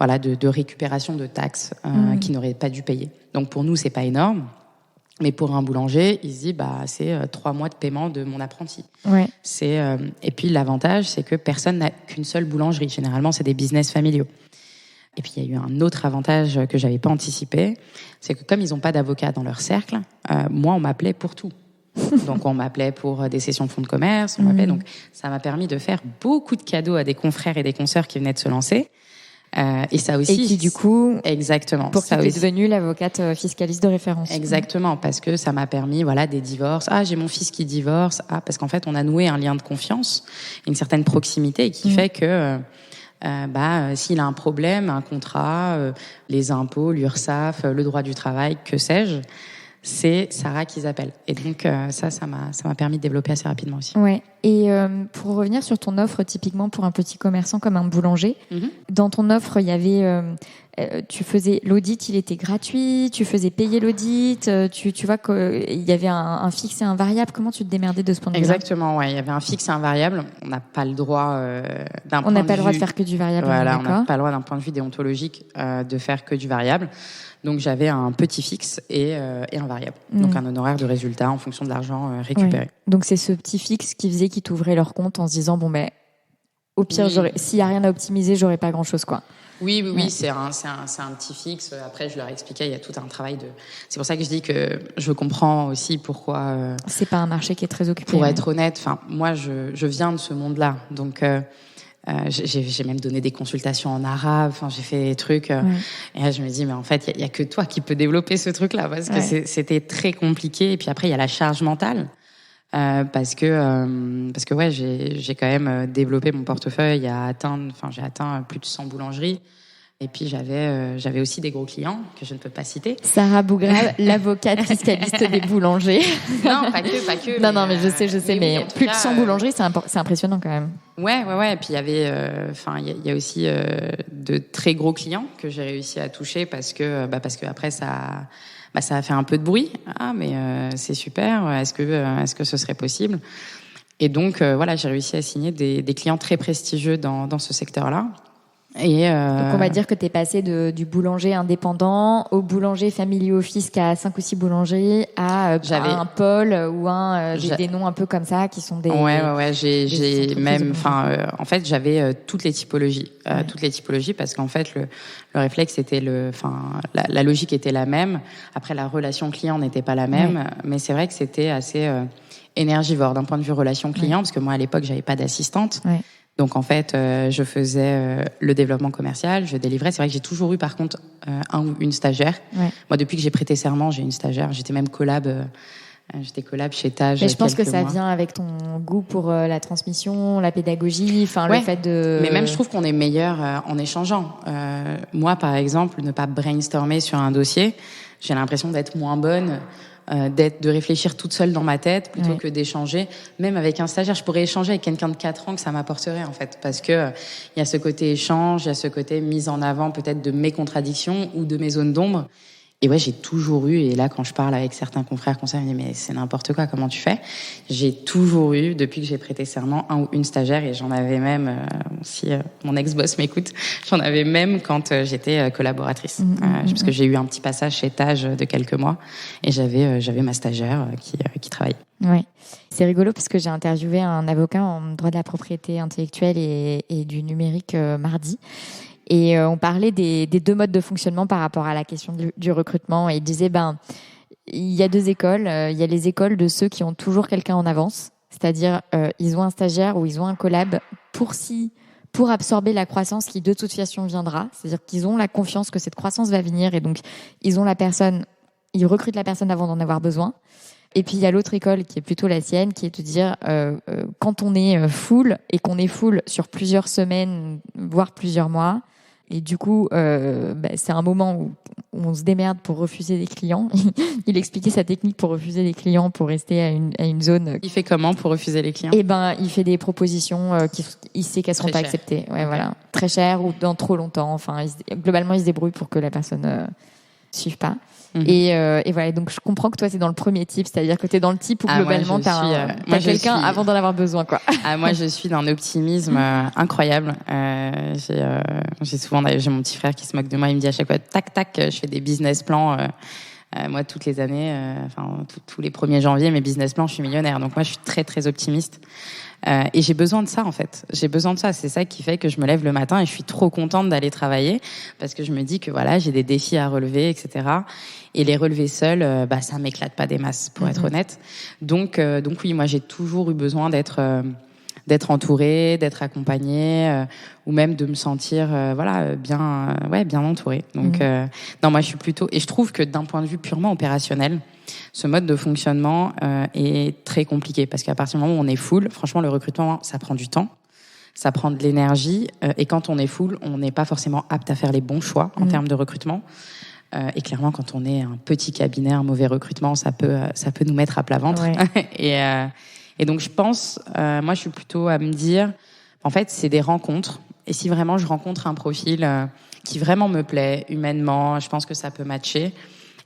de récupération de taxes qu'ils n'auraient pas dû payer. Donc pour nous, c'est pas énorme. Mais pour un boulanger, il se dit c'est 3 mois de paiement de mon apprenti. Ouais. Et puis l'avantage, c'est que personne n'a qu'une seule boulangerie. Généralement, c'est des business familiaux. Et puis il y a eu un autre avantage que j'avais pas anticipé, c'est que comme ils n'ont pas d'avocat dans leur cercle, moi on m'appelait pour tout. Donc on m'appelait pour des sessions de fonds de commerce, donc ça m'a permis de faire beaucoup de cadeaux à des confrères et des consoeurs qui venaient de se lancer. Et ça aussi. Et qui, du coup, exactement. Pour qui tu es devenue l'avocate fiscaliste de référence. Exactement, parce que ça m'a permis, des divorces. Ah, j'ai mon fils qui divorce. Ah, parce qu'en fait, on a noué un lien de confiance, une certaine proximité qui fait que, s'il a un problème, un contrat, les impôts, l'URSSAF, le droit du travail, que sais-je, c'est Sarah qu'ils appellent. Et donc, ça m'a permis de développer assez rapidement aussi. Ouais. Et pour revenir sur ton offre, typiquement pour un petit commerçant comme un boulanger, dans ton offre, il y avait, tu faisais l'audit, il était gratuit, tu faisais payer l'audit, tu vois qu'il y avait un fixe et un variable. Comment tu te démerdais de ce point de vue-là ? Exactement, ouais. Il y avait un fixe et un variable. On n'a pas le droit d'un point de vue... On n'a pas le droit de faire que du variable. Voilà, on n'a pas le droit d'un point de vue déontologique de faire que du variable. Donc j'avais un petit fixe et un variable. Donc un honoraire de résultat en fonction de l'argent récupéré. Ouais. Donc c'est ce petit fixe qui faisait qu'ils t'ouvraient leur compte en se disant au pire, s'il y a rien à optimiser, j'aurais pas grand-chose, quoi. Oui, c'est un petit fixe. Après, je leur expliquais, il y a tout un travail de... C'est pour ça que je dis que je comprends aussi pourquoi... c'est pas un marché qui est très occupé. Pour être honnête, moi, je viens de ce monde-là. Donc, j'ai même donné des consultations en arabe. J'ai fait des trucs. Et là, je me dis, mais en fait, il y a que toi qui peux développer ce truc-là. Parce que c'était très compliqué. Et puis après, il y a la charge mentale. Parce que j'ai quand même développé mon portefeuille j'ai atteint plus de 100 boulangeries. Et puis j'avais aussi des gros clients que je ne peux pas citer. Sarah Bougra, l'avocate fiscaliste des boulangers. Non, pas que. Non, mais je sais, mais plus de 100 boulangeries, c'est impressionnant quand même. Ouais. Et puis il y avait, il y a aussi de très gros clients que j'ai réussi à toucher parce que après ça a fait un peu de bruit. Ah, mais c'est super. Est-ce que ce serait possible ? Et donc j'ai réussi à signer des clients très prestigieux dans ce secteur-là. Et donc on va dire que tu es passé du boulanger indépendant au boulanger family office qui a 5 ou 6 boulangeries à un pôle ou des noms un peu comme ça qui sont des... Ouais, j'ai même... en fait, j'avais toutes les typologies. Toutes les typologies parce qu'en fait, le réflexe était la logique était la même. Après, la relation client n'était pas la même. Mais c'est vrai que c'était assez énergivore d'un point de vue relation client parce que moi, à l'époque, j'avais pas d'assistante. Donc en fait, je faisais le développement commercial, je délivrais. C'est vrai que j'ai toujours eu par contre un ou une stagiaire. Moi, depuis que j'ai prêté serment, j'ai une stagiaire. J'étais même collab chez Tage. Mais je pense que ça vient avec ton goût pour la transmission, la pédagogie, le fait de... Mais même je trouve qu'on est meilleur en échangeant. Moi, par exemple, ne pas brainstormer sur un dossier, j'ai l'impression d'être moins bonne. De réfléchir toute seule dans ma tête plutôt que d'échanger. Même avec un stagiaire, je pourrais échanger avec quelqu'un de 4 ans que ça m'apporterait en fait, parce que il y a ce côté échange, il y a ce côté mise en avant peut-être de mes contradictions ou de mes zones d'ombre. Et j'ai toujours eu, et là quand je parle avec certains confrères conseillers, ils me disent mais c'est n'importe quoi, comment tu fais ? J'ai toujours eu, depuis que j'ai prêté serment, un ou une stagiaire, et j'en avais même, si mon ex-boss m'écoute, j'en avais même quand j'étais collaboratrice. Parce que j'ai eu un petit passage chez Tage de quelques mois, et j'avais ma stagiaire qui travaillait. Ouais. C'est rigolo parce que j'ai interviewé un avocat en droit de la propriété intellectuelle et du numérique mardi. Et on parlait des 2 modes de fonctionnement par rapport à la question du recrutement. Et il disait, il y a 2 écoles. Il y a les écoles de ceux qui ont toujours quelqu'un en avance. C'est-à-dire, ils ont un stagiaire ou ils ont un collab pour absorber la croissance qui de toute façon viendra. C'est-à-dire qu'ils ont la confiance que cette croissance va venir. Et donc, ils recrutent la personne avant d'en avoir besoin. Et puis, il y a l'autre école qui est plutôt la sienne, qui est de dire, quand on est full et qu'on est full sur plusieurs semaines, voire plusieurs mois, et du coup, c'est un moment où on se démerde pour refuser des clients. Il expliquait sa technique pour refuser des clients, pour rester à une zone. Il fait comment pour refuser les clients ? Il fait des propositions il sait qu'elles ne seront pas acceptées. Ouais, voilà. Très chères ou dans trop longtemps. Globalement, il se débrouille pour que la personne ne suive pas. Et voilà, donc je comprends que toi c'est dans le premier type, c'est-à-dire que tu es dans le type où globalement t'as quelqu'un avant d'en avoir besoin, quoi. Moi je suis d'un optimisme incroyable. J'ai souvent j'ai mon petit frère qui se moque de moi, il me dit à chaque fois tac je fais des business plans. Moi toutes les années, tous les 1er janvier, mes business plans, je suis millionnaire. Donc moi je suis très très optimiste. Et j'ai besoin de ça en fait. J'ai besoin de ça. C'est ça qui fait que je me lève le matin et je suis trop contente d'aller travailler parce que je me dis que voilà, j'ai des défis à relever, etc. Et les relever seule, ça m'éclate pas des masses, pour être honnête. Donc oui, moi j'ai toujours eu besoin d'être d'être entourée, d'être accompagnée, ou même de me sentir bien entourée. Donc non, moi je suis plutôt, et je trouve que d'un point de vue purement opérationnel, ce mode de fonctionnement est très compliqué parce qu'à partir du moment où on est full, franchement le recrutement ça prend du temps, ça prend de l'énergie, et quand on est full, on n'est pas forcément apte à faire les bons choix en termes de recrutement. Et clairement, quand on est un petit cabinet, un mauvais recrutement, ça peut nous mettre à plat ventre. Ouais. Et donc, je pense, moi, je suis plutôt à me dire, en fait, c'est des rencontres. Et si vraiment je rencontre un profil qui vraiment me plaît humainement, je pense que ça peut matcher,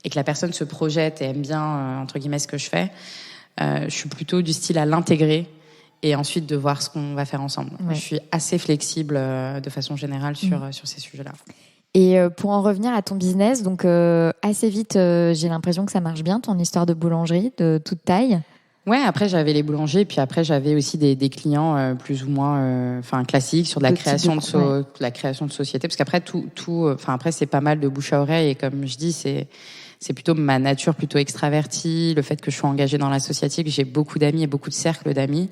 et que la personne se projette et aime bien, entre guillemets, ce que je fais, je suis plutôt du style à l'intégrer et ensuite de voir ce qu'on va faire ensemble. Ouais. Je suis assez flexible de façon générale sur ces sujets-là. Et pour en revenir à ton business, donc assez vite, j'ai l'impression que ça marche bien, ton histoire de boulangerie de toute taille. Ouais, après j'avais les boulangers, puis après j'avais aussi des clients plus ou moins classiques sur de la création la création de société, parce qu'après après c'est pas mal de bouche à oreille, et comme je dis, c'est plutôt ma nature plutôt extravertie, le fait que je sois engagée dans l'associatif, que j'ai beaucoup d'amis et beaucoup de cercles d'amis.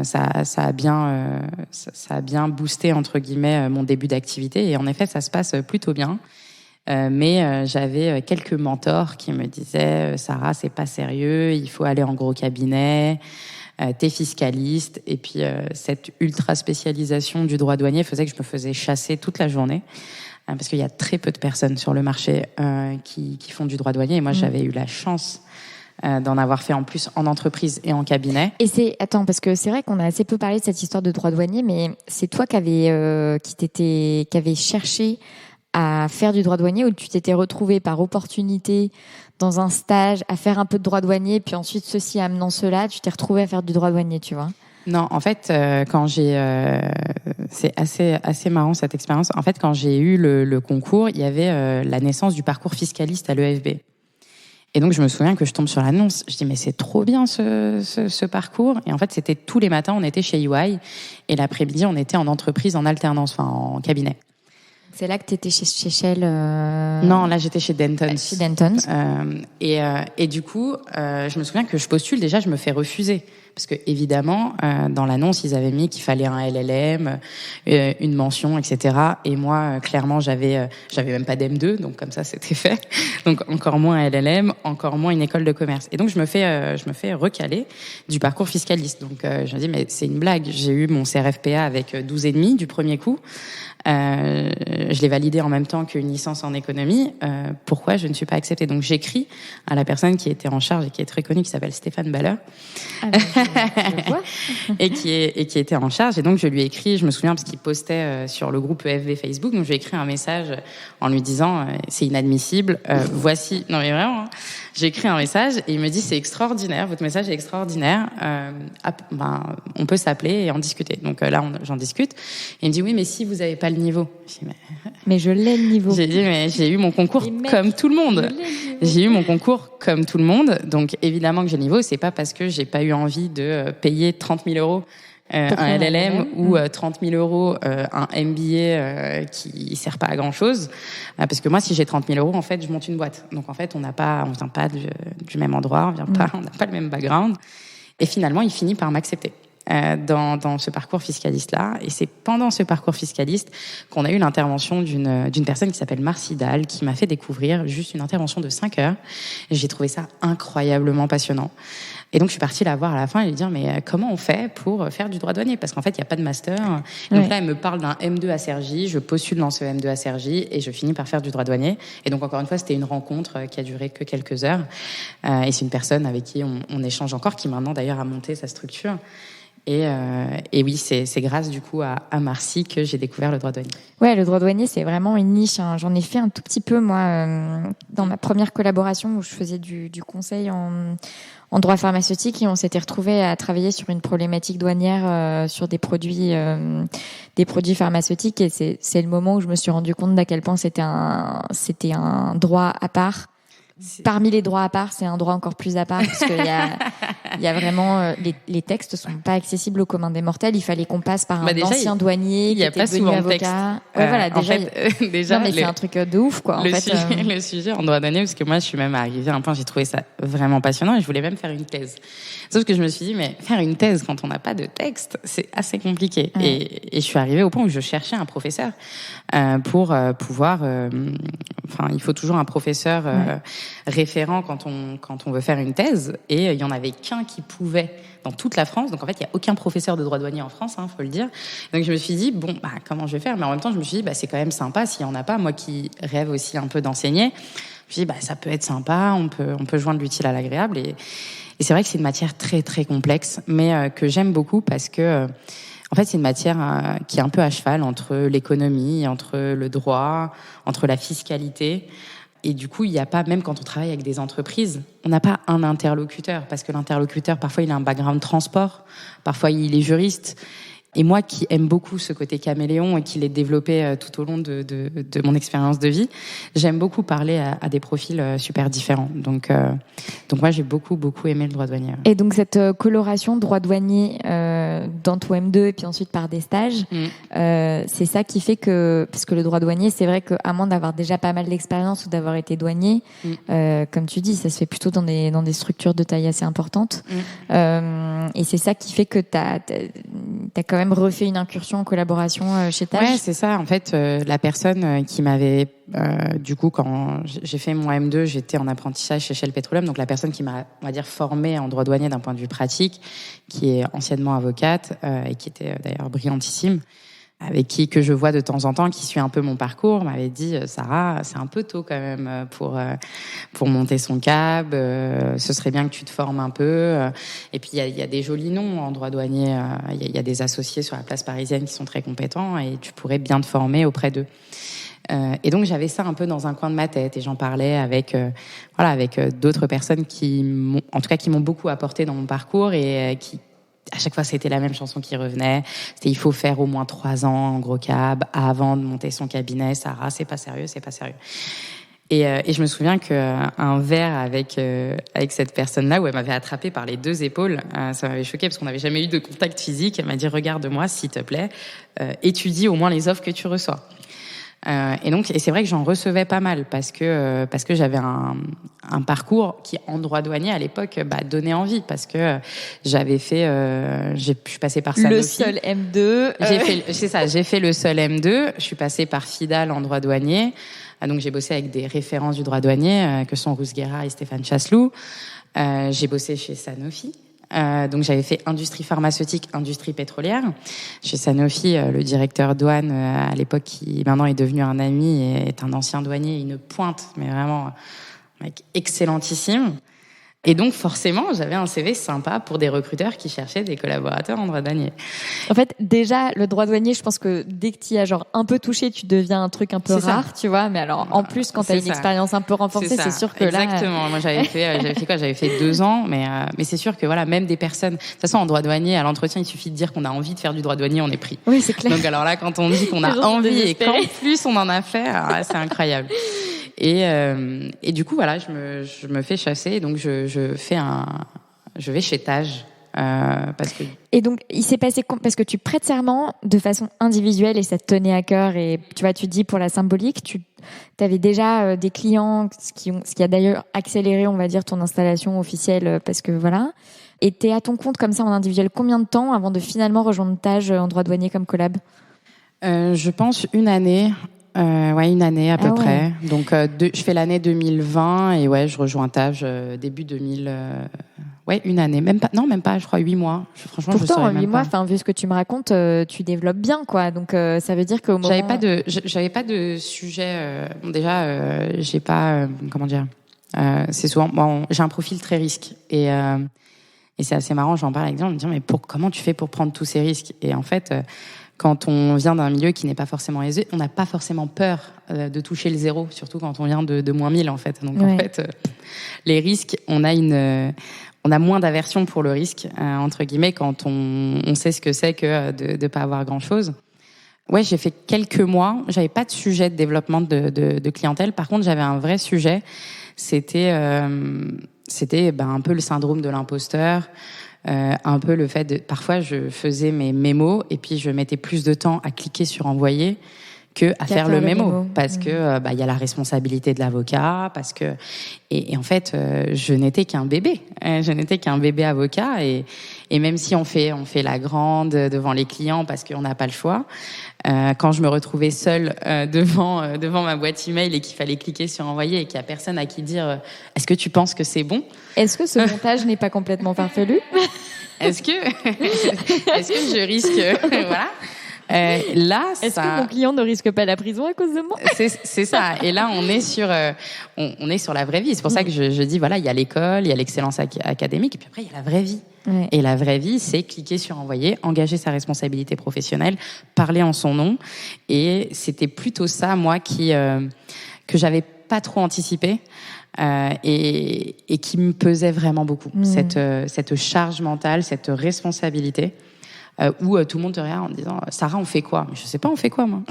Ça a bien boosté entre guillemets mon début d'activité, et en effet ça se passe plutôt bien. Mais j'avais quelques mentors qui me disaient Sarah, c'est pas sérieux, il faut aller en gros cabinet, t'es fiscaliste. Et puis cette ultra spécialisation du droit douanier faisait que je me faisais chasser toute la journée, parce qu'il y a très peu de personnes sur le marché qui font du droit douanier, et moi j'avais eu la chance d'en avoir fait en plus en entreprise et en cabinet. Et parce que c'est vrai qu'on a assez peu parlé de cette histoire de droit douanier, mais c'est toi qui avais cherché à faire du droit douanier, ou tu t'étais retrouvée par opportunité dans un stage à faire un peu de droit douanier, puis ensuite ceci amenant cela, tu t'es retrouvée à faire du droit douanier, tu vois? Non, en fait, c'est assez marrant cette expérience. En fait, quand j'ai eu le concours, il y avait la naissance du parcours fiscaliste à l'EFB. Et donc, je me souviens que je tombe sur l'annonce. Je dis, mais c'est trop bien ce parcours. Et en fait, c'était tous les matins, on était chez EY. Et l'après-midi, on était en entreprise, en alternance, en cabinet. C'est là que tu étais chez Shell Non, là, j'étais chez Dentons. Chez Dentons. Et du coup, je me souviens que je postule. Déjà, je me fais refuser. Parce que évidemment, dans l'annonce, ils avaient mis qu'il fallait un LLM, une mention, etc. Et moi, clairement, j'avais même pas d'M2, donc comme ça, c'était fait. Donc encore moins un LLM, encore moins une école de commerce. Et donc je me fais recaler du parcours fiscaliste. Donc je me dis, mais c'est une blague. J'ai eu mon CRFPA avec 12,5 du premier coup. Je l'ai validé en même temps qu'une licence en économie. Pourquoi je ne suis pas acceptée? Donc j'écris à la personne qui était en charge et qui est très connue, qui s'appelle Stéphane Baller. Je vois. et qui était en charge. Et donc je lui ai écrit, je me souviens parce qu'il postait sur le groupe EFV Facebook, donc je lui ai écrit un message en lui disant c'est inadmissible, voici, non mais vraiment, hein. J'ai écrit un message et il me dit c'est extraordinaire, votre message est extraordinaire, on peut s'appeler et en discuter. Donc là j'en discute, et il me dit oui mais si vous avez pas le niveau. Je dis, mais je l'ai le niveau. J'ai dit mais j'ai eu mon concours comme tout le monde. J'ai eu mon concours comme tout le monde, donc évidemment que j'ai le niveau. C'est pas parce que j'ai pas eu envie de payer 30 000 euros un LLM ou 30 000 euros un MBA qui sert pas à grand chose, parce que moi si j'ai 30 000 euros en fait je monte une boîte, donc en fait on vient pas du même endroit, on n'a pas le même background, et finalement il finit par m'accepter dans ce parcours fiscaliste là. Et c'est pendant ce parcours fiscaliste qu'on a eu l'intervention d'une personne qui s'appelle Marcy Dahl, qui m'a fait découvrir juste une intervention de 5 heures, et j'ai trouvé ça incroyablement passionnant. Et donc, je suis partie la voir à la fin et lui dire, mais comment on fait pour faire du droit douanier? Parce qu'en fait, il n'y a pas de master. Donc là, elle me parle d'un M2 à Cergy. Je postule dans ce M2 à Cergy et je finis par faire du droit douanier. Et donc, encore une fois, c'était une rencontre qui a duré que quelques heures. Et c'est une personne avec qui on échange encore, qui maintenant, d'ailleurs, a monté sa structure. Et oui, c'est grâce du coup à Marcy que j'ai découvert le droit douanier. Ouais, le droit douanier, c'est vraiment une niche, hein. J'en ai fait un tout petit peu, moi, dans ma première collaboration où je faisais du conseil en droit pharmaceutique, et on s'était retrouvés à travailler sur une problématique douanière sur des produits pharmaceutiques, et c'est le moment où je me suis rendu compte d'à quel point c'était un droit à part. Parmi les droits à part, c'est un droit encore plus à part parce qu'il y a vraiment les textes sont pas accessibles au commun des mortels. Il fallait qu'on passe par un ancien douanier qui était devenu avocat. Voilà, déjà. Non, mais c'est un truc de ouf, quoi. Le sujet en droit douanier, parce que moi, je suis même arrivée à un point, j'ai trouvé ça vraiment passionnant et je voulais même faire une thèse. Sauf que je me suis dit, mais faire une thèse quand on n'a pas de texte, c'est assez compliqué. Et je suis arrivée au point où je cherchais un professeur pour pouvoir. Il faut toujours un professeur référent quand on veut faire une thèse, et il y en avait qu'un qui pouvait dans toute la France. Donc en fait, il y a aucun professeur de droit douanier en France, faut le dire. Donc je me suis dit comment je vais faire? Mais en même temps, je me suis dit c'est quand même sympa s'il y en a pas. Moi qui rêve aussi un peu d'enseigner, je me suis dit ça peut être sympa. On peut joindre l'utile à l'agréable. Et c'est vrai que c'est une matière très très complexe, mais que j'aime beaucoup parce que en fait, c'est une matière qui est un peu à cheval entre l'économie, entre le droit, entre la fiscalité. Et du coup, il n'y a pas, même quand on travaille avec des entreprises, on n'a pas un interlocuteur, parce que l'interlocuteur, parfois, il a un background transport, parfois, il est juriste. Et moi, qui aime beaucoup ce côté caméléon et qui l'ai développé tout au long de mon expérience de vie, j'aime beaucoup parler à des profils super différents. Donc moi, j'ai beaucoup aimé le droit douanier. Et donc cette coloration droit douanier dans ton M2 et puis ensuite par des stages, c'est ça qui fait que, parce que le droit douanier, c'est vrai qu'à moins d'avoir déjà pas mal d'expérience ou d'avoir été douanier, comme tu dis, ça se fait plutôt dans des structures de taille assez importante. Et c'est ça qui fait que t'as quand même refait une incursion en collaboration chez Taj. Ouais, c'est ça. En fait, la personne qui m'avait, du coup, quand j'ai fait mon M2, j'étais en apprentissage chez Shell Petroleum. Donc la personne qui m'a, on va dire, formée en droit douanier d'un point de vue pratique, qui est anciennement avocate et qui était d'ailleurs brillantissime, avec que je vois de temps en temps, qui suit un peu mon parcours, m'avait dit Sarah, c'est un peu tôt quand même pour monter son cab. Ce serait bien que tu te formes un peu. Et puis il y a des jolis noms en droit douanier. Il y a des associés sur la place parisienne qui sont très compétents et tu pourrais bien te former auprès d'eux. Et donc j'avais ça un peu dans un coin de ma tête et j'en parlais avec d'autres personnes qui m'ont beaucoup apporté dans mon parcours et qui à chaque fois, c'était la même chanson qui revenait. C'était il faut faire au moins 3 ans en gros cab avant de monter son cabinet. Sarah, c'est pas sérieux. Et je me souviens qu'un verre avec cette personne-là, où elle m'avait attrapée par les 2 épaules, ça m'avait choquée parce qu'on n'avait jamais eu de contact physique. Elle m'a dit regarde-moi, s'il te plaît, étudie au moins les offres que tu reçois. Et c'est vrai que j'en recevais pas mal parce que j'avais un parcours qui en droit douanier à l'époque donnait envie parce que j'avais fait je suis passée par Sanofi. Le seul M2. J'ai fait le seul M2, je suis passée par Fidal en droit douanier. Donc j'ai bossé avec des références du droit douanier que sont Ruth Guerra et Stéphane Chasseloup. J'ai bossé chez Sanofi. Donc j'avais fait industrie pharmaceutique, industrie pétrolière. Chez Sanofi, le directeur douane à l'époque, qui maintenant est devenu un ami et est un ancien douanier, une pointe, mais vraiment un mec excellentissime. Et donc forcément, j'avais un CV sympa pour des recruteurs qui cherchaient des collaborateurs en droit douanier. En fait, déjà, le droit douanier, je pense que dès que tu y as un peu touché, tu deviens un truc un peu rare, tu vois. Mais alors, en plus, quand tu as une expérience un peu renforcée, c'est sûr que Exactement. Moi, j'avais fait quoi? J'avais fait 2 ans, mais c'est sûr que voilà, même des personnes. De toute façon, en droit douanier, à l'entretien, il suffit de dire qu'on a envie de faire du droit douanier, on est pris. Oui, c'est clair. Donc alors là, quand on dit qu'on a envie et qu'en plus on en a fait, alors là, c'est incroyable. Et du coup, voilà, je me fais chasser, donc je vais chez Taj. Parce que... Et donc, il s'est passé parce que tu prêtes serment de façon individuelle et ça te tenait à cœur et tu vois, tu dis pour la symbolique, tu avais déjà des clients, ce qui a d'ailleurs accéléré, on va dire, ton installation officielle parce que voilà. Et t'es à ton compte comme ça en individuel combien de temps avant de finalement rejoindre Taj en droit douanier comme collab? Je pense 1 année. 1 année à peu près. Donc, je fais l'année 2020 et je rejoins Taj début 2000. 1 année, même pas, je crois 8 mois. Franchement, pourtant, je saurais même 8 mois, pas. Vu ce que tu me racontes, tu développes bien, quoi. Donc, ça veut dire qu'au moment... J'avais pas de sujet. Déjà, j'ai pas, comment dire. C'est souvent, j'ai un profil très risque et c'est assez marrant. J'en parle avec des gens, on me dit mais comment tu fais pour prendre tous ces risques? Et en fait, quand on vient d'un milieu qui n'est pas forcément aisé, on n'a pas forcément peur de toucher le zéro, surtout quand on vient de moins 1000 en fait. Donc en fait, les risques, on a moins d'aversion pour le risque entre guillemets quand on sait ce que c'est que de pas avoir grand chose. Ouais, j'ai fait quelques mois. J'avais pas de sujet de développement de clientèle. Par contre, j'avais un vrai sujet. C'était un peu le syndrome de l'imposteur. Un peu le fait de... Parfois, je faisais mes mémos et puis je mettais plus de temps à cliquer sur envoyer que à faire le mémo. Parce que il y a la responsabilité de l'avocat, parce que... Et en fait, je n'étais qu'un bébé. Je n'étais qu'un bébé avocat. Et même si on fait la grande devant les clients parce qu'on n'a pas le choix, quand je me retrouvais seule devant ma boîte email et qu'il fallait cliquer sur envoyer et qu'il y a personne à qui dire est-ce que tu penses que c'est bon? Est-ce que ce montage n'est pas complètement farfelu? Est-ce que je risque voilà. Là, est-ce que mon client ne risque pas la prison à cause de moi? C'est ça. Et là, on est sur la vraie vie. C'est pour ça que je dis voilà, il y a l'école, il y a l'excellence académique, et puis après il y a la vraie vie. Ouais. Et la vraie vie, c'est cliquer sur envoyer, engager sa responsabilité professionnelle, parler en son nom. Et c'était plutôt ça, moi, que j'avais pas trop anticipé. Et qui me pesait vraiment beaucoup. Cette charge mentale, cette responsabilité. Où tout le monde te regarde en disant Sarah, on fait quoi? Mais je sais pas, on fait quoi, moi?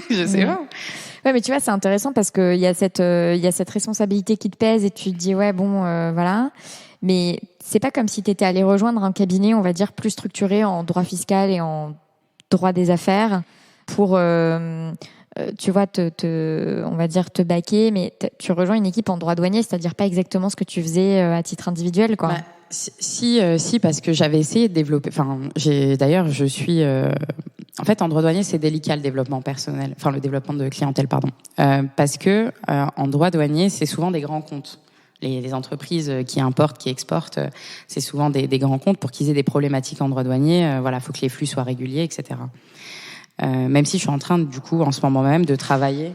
Je sais pas. Ouais, mais tu vois, c'est intéressant parce que il y a cette responsabilité qui te pèse et tu te dis ouais, bon, voilà. Mais c'est pas comme si t'étais allé rejoindre un cabinet, on va dire, plus structuré en droit fiscal et en droit des affaires pour tu vois, on va dire te baquer, mais tu rejoins une équipe en droit douanier, c'est-à-dire pas exactement ce que tu faisais à titre individuel, quoi. Si, parce que j'avais essayé de développer. Enfin, je suis. En fait, en droit douanier, c'est délicat le développement personnel, enfin le développement de clientèle, pardon, parce que en droit douanier, c'est souvent des grands comptes. Les entreprises qui importent, qui exportent, c'est souvent des grands comptes pour qu'ils aient des problématiques en droit douanier. Voilà, faut que les flux soient réguliers, etc. Même si je suis en train, du coup, en ce moment même, de travailler.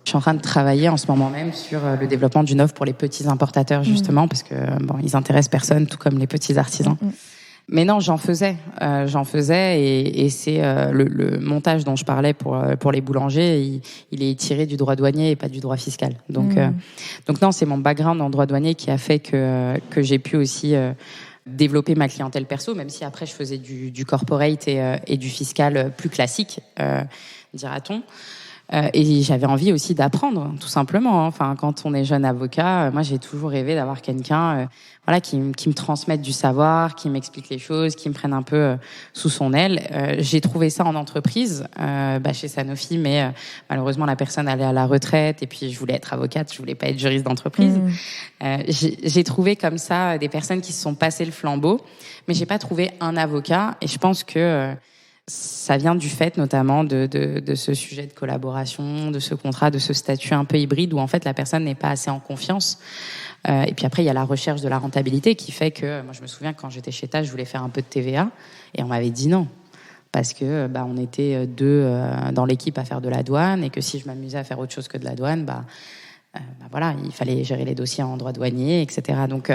Je suis en train de travailler en ce moment même sur le développement d'une offre pour les petits importateurs, justement, parce que ils intéressent personne, tout comme les petits artisans. Mais non, j'en faisais, et c'est le montage dont je parlais pour les boulangers, il est tiré du droit douanier et pas du droit fiscal. Donc non, c'est mon background en droit douanier qui a fait que j'ai pu aussi développer ma clientèle perso, même si après je faisais du corporate et du fiscal plus classique, dira-t-on. Et j'avais envie aussi d'apprendre, tout simplement. Enfin, quand on est jeune avocat, moi j'ai toujours rêvé d'avoir quelqu'un, voilà, qui me transmette du savoir, qui m'explique les choses, qui me prenne un peu sous son aile. J'ai trouvé ça en entreprise, chez Sanofi, mais malheureusement la personne allait à la retraite, et puis je voulais être avocate, je voulais pas être juriste d'entreprise. J'ai trouvé comme ça des personnes qui se sont passées le flambeau, mais j'ai pas trouvé un avocat. Et je pense que ça vient du fait notamment de ce sujet de collaboration, de ce contrat, de ce statut un peu hybride où en fait la personne n'est pas assez en confiance. Et puis après il y a la recherche de la rentabilité qui fait que moi je me souviens quand j'étais chez TAS, je voulais faire un peu de TVA et on m'avait dit non parce que on était deux dans l'équipe à faire de la douane et que si je m'amusais à faire autre chose que de la douane, voilà, il fallait gérer les dossiers en droit douanier, etc. Donc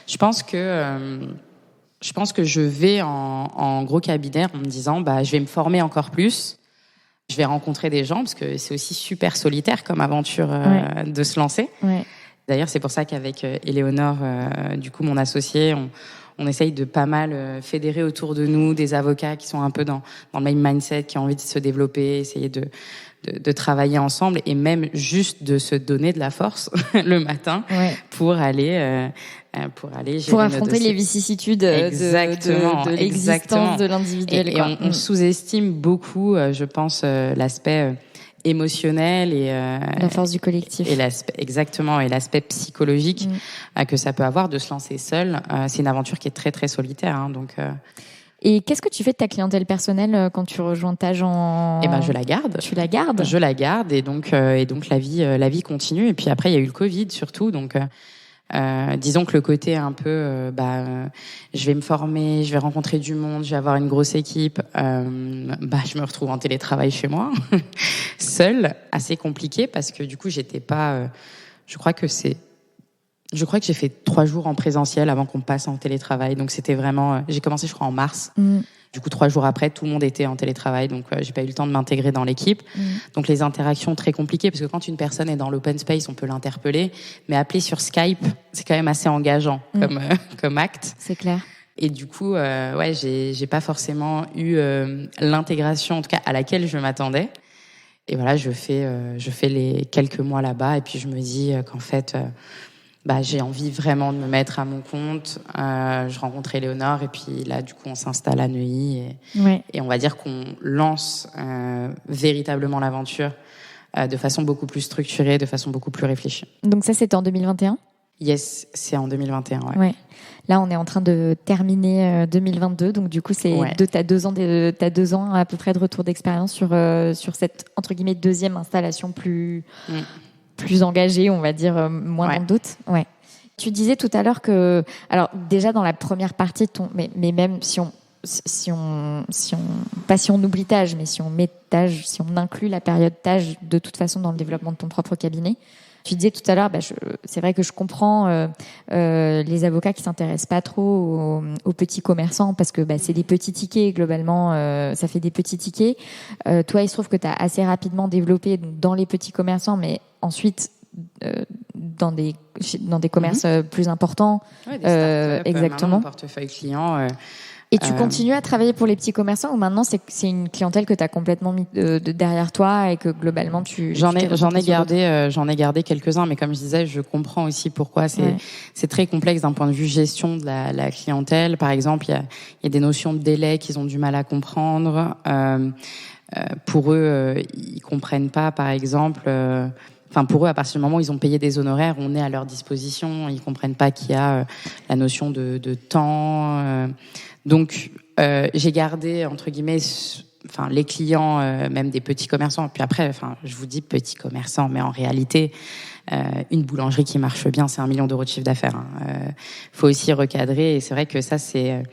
je pense que je vais en gros cabinet en me disant je vais me former encore plus, je vais rencontrer des gens parce que c'est aussi super solitaire comme aventure de se lancer. Ouais. D'ailleurs, c'est pour ça qu'avec Éléonore, du coup mon associée, on essaye de pas mal fédérer autour de nous des avocats qui sont un peu dans le même mindset, qui ont envie de se développer, essayer de travailler ensemble et même juste de se donner de la force le matin pour aller pour affronter les vicissitudes de l'existence de l'individuel. Et on sous-estime beaucoup, je pense, l'aspect émotionnel et la force du collectif. Et l'aspect psychologique que ça peut avoir de se lancer seul. C'est une aventure qui est très très solitaire, hein, donc. Et qu'est-ce que tu fais de ta clientèle personnelle quand tu rejoins TAS en... je la garde. Tu la gardes? Je la garde et donc la vie continue. Et puis après il y a eu le Covid surtout, donc disons que le côté un peu je vais me former, je vais rencontrer du monde, je vais avoir une grosse équipe, je me retrouve en télétravail chez moi, seule, assez compliqué parce que du coup j'étais pas je crois que j'ai fait 3 jours en présentiel avant qu'on passe en télétravail. Donc c'était vraiment... J'ai commencé, je crois, en mars. Du coup, 3 jours après, tout le monde était en télétravail. Donc j'ai pas eu le temps de m'intégrer dans l'équipe. Donc les interactions très compliquées parce que quand une personne est dans l'open space, on peut l'interpeller. Mais appeler sur Skype, c'est quand même assez engageant comme acte. C'est clair. Et du coup, ouais, j'ai pas forcément eu l'intégration, en tout cas à laquelle je m'attendais. Et voilà, je fais les quelques mois là-bas, et puis je me dis qu'en fait, j'ai envie vraiment de me mettre à mon compte. Je rencontre Éléonore, et puis là, du coup, on s'installe à Neuilly, et on va dire qu'on lance véritablement l'aventure de façon beaucoup plus structurée, de façon beaucoup plus réfléchie. Donc ça, c'était en 2021 ? Yes, c'est en 2021, ouais. Là, on est en train de terminer 2022, donc du coup, t'as 2 ans à peu près de retour d'expérience sur cette entre guillemets deuxième installation plus engagée, on va dire, moins dans le doute. Ouais. Tu disais tout à l'heure que, alors déjà dans la première partie, mais même si on oublie Tage, mais si on met Tage, si on inclut la période Tage de toute façon dans le développement de ton propre cabinet. Tu disais tout à l'heure, c'est vrai que je comprends les avocats qui s'intéressent pas trop aux petits commerçants parce que c'est des petits tickets globalement, ça fait des petits tickets. Toi, il se trouve que tu as assez rapidement développé dans les petits commerçants, mais ensuite dans des commerces plus importants. Ouais, des startups, exactement. Portefeuille client. Et tu continues à travailler pour les petits commerçants ou maintenant c'est une clientèle que tu as complètement mis derrière toi et que globalement j'en ai gardé quelques-uns, mais comme je disais, je comprends aussi pourquoi c'est très complexe d'un point de vue gestion de la clientèle. Par exemple, il y a des notions de délai qu'ils ont du mal à comprendre. Pour eux, ils comprennent pas, par exemple. Pour eux, à partir du moment où ils ont payé des honoraires, on est à leur disposition. Ils comprennent pas qu'il y a la notion de temps. Donc, j'ai gardé, entre guillemets, les clients, même des petits commerçants. Puis après, je vous dis petits commerçants, mais en réalité, une boulangerie qui marche bien, c'est 1 million d'euros de chiffre d'affaires. Faut aussi recadrer. Et c'est vrai que ça, c'est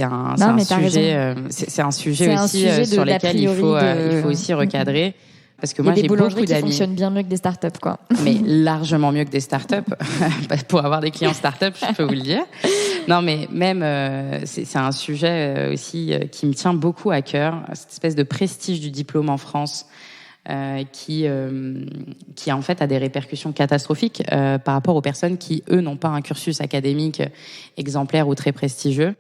un sujet aussi sur lequel il faut aussi recadrer. Parce que moi, j'ai beaucoup d'amis qui fonctionnent bien mieux que des startups, quoi. Mais largement mieux que des startups. Pour avoir des clients startups, je peux vous le dire. Non, mais même, c'est un sujet aussi qui me tient beaucoup à cœur. Cette espèce de prestige du diplôme en France, qui en fait a des répercussions catastrophiques par rapport aux personnes qui, eux, n'ont pas un cursus académique exemplaire ou très prestigieux.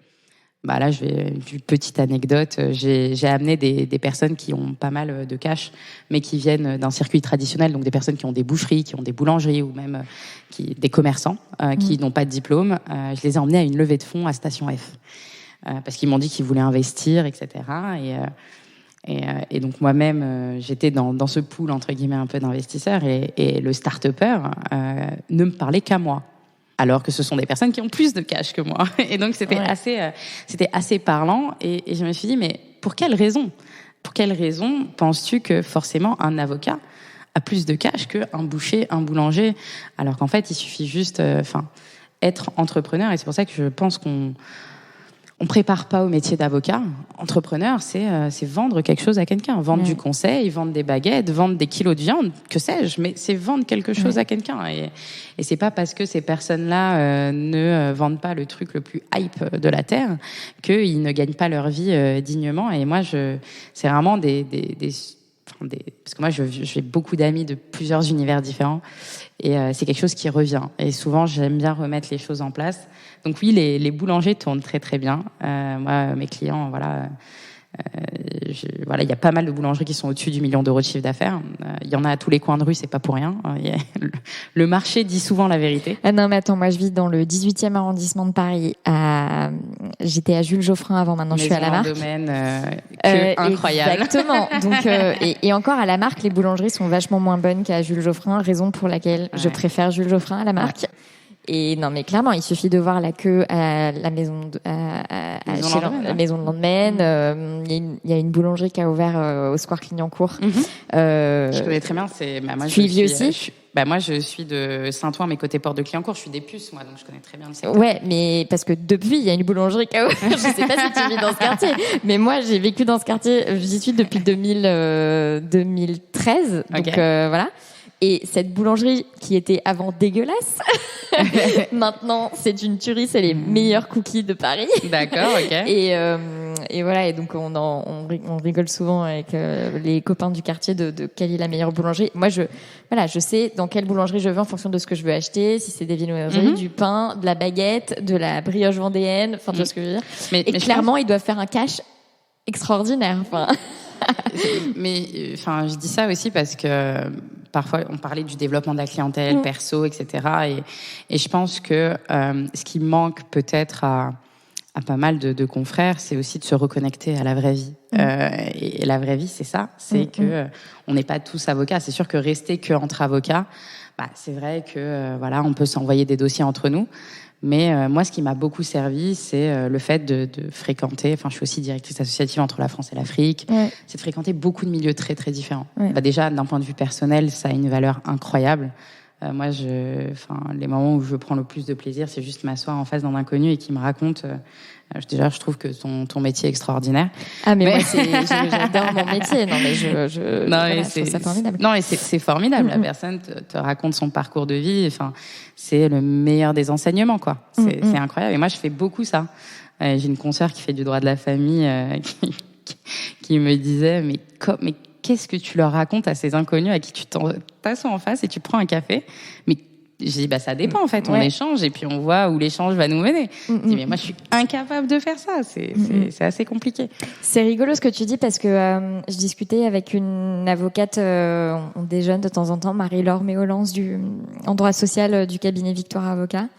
Là, je vais une petite anecdote. J'ai amené des personnes qui ont pas mal de cash, mais qui viennent d'un circuit traditionnel, donc des personnes qui ont des boucheries, qui ont des boulangeries ou même des commerçants qui n'ont pas de diplôme. Je les ai emmenés à une levée de fonds à Station F parce qu'ils m'ont dit qu'ils voulaient investir, etc. Et donc moi-même, j'étais dans ce pool entre guillemets un peu d'investisseurs et le start-upper ne me parlait qu'à moi. Alors que ce sont des personnes qui ont plus de cash que moi. Et donc, c'était assez parlant. Et je me suis dit, mais pour quelle raison penses-tu que forcément un avocat a plus de cash qu'un boucher, un boulanger? Alors qu'en fait, il suffit juste être entrepreneur. Et c'est pour ça que je pense qu'on prépare pas au métier d'avocat. Entrepreneur, c'est vendre quelque chose à quelqu'un. Vendre du conseil, vendre des baguettes, vendre des kilos de viande, que sais-je, mais c'est vendre quelque chose à quelqu'un. Et c'est pas parce que ces personnes-là ne vendent pas le truc le plus hype de la Terre qu'ils ne gagnent pas leur vie dignement. Et moi, c'est vraiment parce que moi, j'ai beaucoup d'amis de plusieurs univers différents. Et c'est quelque chose qui revient. Et souvent, j'aime bien remettre les choses en place. Donc oui, les boulangers tournent très très bien. Moi, mes clients, il y a pas mal de boulangeries qui sont au-dessus du 1 million d'euros de chiffre d'affaires. Il y en a à tous les coins de rue, c'est pas pour rien. Le marché dit souvent la vérité. Ah non, mais attends, moi je vis dans le 18e arrondissement de Paris. J'étais à Jules Geoffrin avant, maintenant je suis à la Marque. Domaine incroyable. Exactement. Donc et encore à la Marque, les boulangeries sont vachement moins bonnes qu'à Jules Geoffrin, raison pour laquelle je préfère Jules Geoffrin à la Marque. Ouais. Et non, mais clairement, il suffit de voir la queue à la maison de Landemaine. Il y a une boulangerie qui a ouvert au Square Clignancourt. Je connais très bien. Moi, tu y vis aussi? Moi, je suis de Saint-Ouen, mais côté Porte de Clignancourt, je suis des Puces, moi, donc je connais très bien le secteur. Ouais, mais parce que depuis, il y a une boulangerie qui a ouvert. Je sais pas si tu vis dans ce quartier, mais moi, j'ai vécu dans ce quartier. J'y suis depuis 2013. Donc voilà. Et cette boulangerie qui était avant dégueulasse, maintenant c'est une tuerie, c'est les meilleurs cookies de Paris. D'accord, ok. Et voilà, et donc on rigole souvent avec les copains du quartier de quelle est la meilleure boulangerie. Moi, je sais dans quelle boulangerie je vais en fonction de ce que je veux acheter, si c'est des viennoiseries, du pain, de la baguette, de la brioche vendéenne, enfin, tu vois ce que je veux dire. Mais clairement, ils doivent faire un cash extraordinaire. Enfin. Mais je dis ça aussi parce que parfois on parlait du développement de la clientèle perso, etc. Et je pense que ce qui manque peut-être à pas mal de confrères, c'est aussi de se reconnecter à la vraie vie. Et la vraie vie, c'est ça, c'est que on n'est pas tous avocats. C'est sûr que rester que entre avocats, c'est vrai que voilà, on peut s'envoyer des dossiers entre nous. Mais moi, ce qui m'a beaucoup servi, c'est le fait de fréquenter. Enfin, je suis aussi directrice associative entre la France et l'Afrique. Ouais. C'est de fréquenter beaucoup de milieux très très différents. Ouais. Déjà, d'un point de vue personnel, ça a une valeur incroyable. Moi, les moments où je prends le plus de plaisir, c'est juste m'asseoir en face d'un inconnu et qui me raconte. Déjà, je trouve que ton métier est extraordinaire. Ah, mais moi, j'adore mon métier. Non, mais je trouve ça formidable. Non, et c'est formidable. La personne te raconte son parcours de vie. Enfin, c'est le meilleur des enseignements, quoi. C'est incroyable. Et moi, je fais beaucoup ça. J'ai une consoeur qui fait du droit de la famille qui me disait, mais qu'est-ce que tu leur racontes à ces inconnus à qui tu t'assois en face et tu prends un café? Mais j'ai dit, ça dépend, en fait. On échange et puis on voit où l'échange va nous mener. Je dis, mais moi, je suis incapable de faire ça. C'est assez compliqué. C'est rigolo ce que tu dis parce que je discutais avec une avocate, on déjeune de temps en temps, Marie-Laure Méolance en droit social du cabinet Victoire Avocat.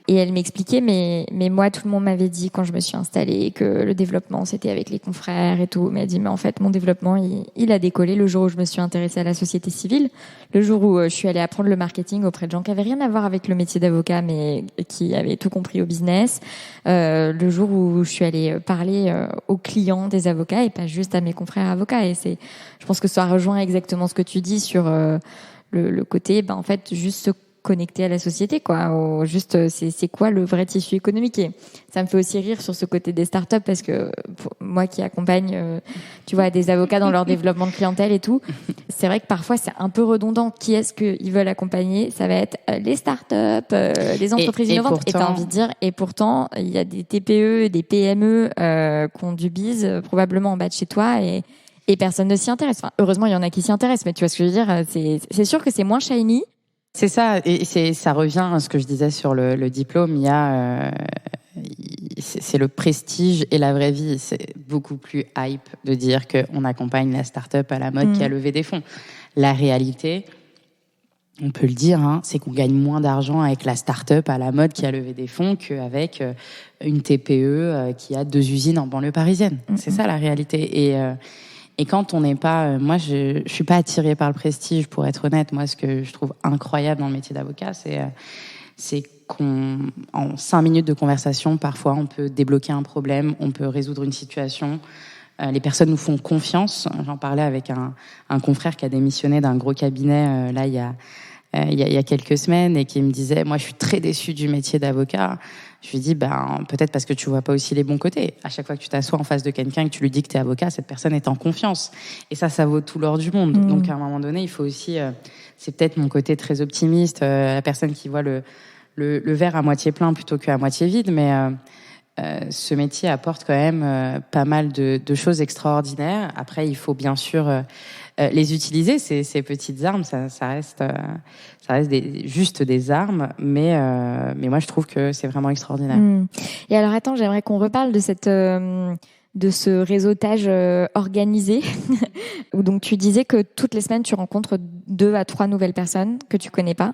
Et elle m'expliquait, mais moi, tout le monde m'avait dit quand je me suis installée que le développement, c'était avec les confrères et tout. Mais elle dit, mais en fait, mon développement, il a décollé le jour où je me suis intéressée à la société civile, le jour où je suis allée apprendre le marketing auprès de gens qui avaient rien à voir avec le métier d'avocat, mais qui avaient tout compris au business, le jour où je suis allée parler aux clients des avocats et pas juste à mes confrères avocats. Et je pense que ça rejoint exactement ce que tu dis sur le côté, en fait, juste se connecté à la société, quoi. Juste, c'est quoi le vrai tissu économique? Et ça me fait aussi rire sur ce côté des startups parce que moi qui accompagne, tu vois, des avocats dans leur développement de clientèle et tout, c'est vrai que parfois c'est un peu redondant. Qui est-ce qu'ils veulent accompagner? Ça va être les startups, les entreprises innovantes. Et t'as envie de dire, et pourtant, il y a des TPE, des PME qui ont du biz probablement en bas de chez toi et personne ne s'y intéresse. Enfin, heureusement, il y en a qui s'y intéressent, mais tu vois ce que je veux dire? C'est sûr que c'est moins shiny. C'est ça, et ça revient à ce que je disais sur le diplôme. Il y a, c'est le prestige et la vraie vie. C'est beaucoup plus hype de dire qu'on accompagne la start-up à la mode qui a levé des fonds. La réalité, on peut le dire, c'est qu'on gagne moins d'argent avec la start-up à la mode qui a levé des fonds qu'avec une TPE qui a 2 usines en banlieue parisienne. C'est ça la réalité. Et quand on n'est pas... moi, je suis pas attirée par le prestige, pour être honnête. Moi, ce que je trouve incroyable dans le métier d'avocat, c'est qu'en 5 minutes de conversation, parfois, on peut débloquer un problème, on peut résoudre une situation. Les personnes nous font confiance. J'en parlais avec un confrère qui a démissionné d'un gros cabinet, là, il y a quelques semaines, et qui me disait, moi, je suis très déçue du métier d'avocat. Je lui dis, peut-être parce que tu vois pas aussi les bons côtés. À chaque fois que tu t'assois en face de quelqu'un et que tu lui dis que t'es avocat, cette personne est en confiance. Et ça vaut tout l'or du monde. Donc, à un moment donné, il faut aussi, c'est peut-être mon côté très optimiste, la personne qui voit le verre à moitié plein plutôt qu'à moitié vide, mais ce métier apporte quand même pas mal de choses extraordinaires. Après, il faut bien sûr les utiliser, ces petites armes. Ça reste juste des armes, mais moi je trouve que c'est vraiment extraordinaire. Et alors attends, j'aimerais qu'on reparle de ce réseautage organisé où donc tu disais que toutes les semaines tu rencontres 2 à 3 nouvelles personnes que tu connais pas.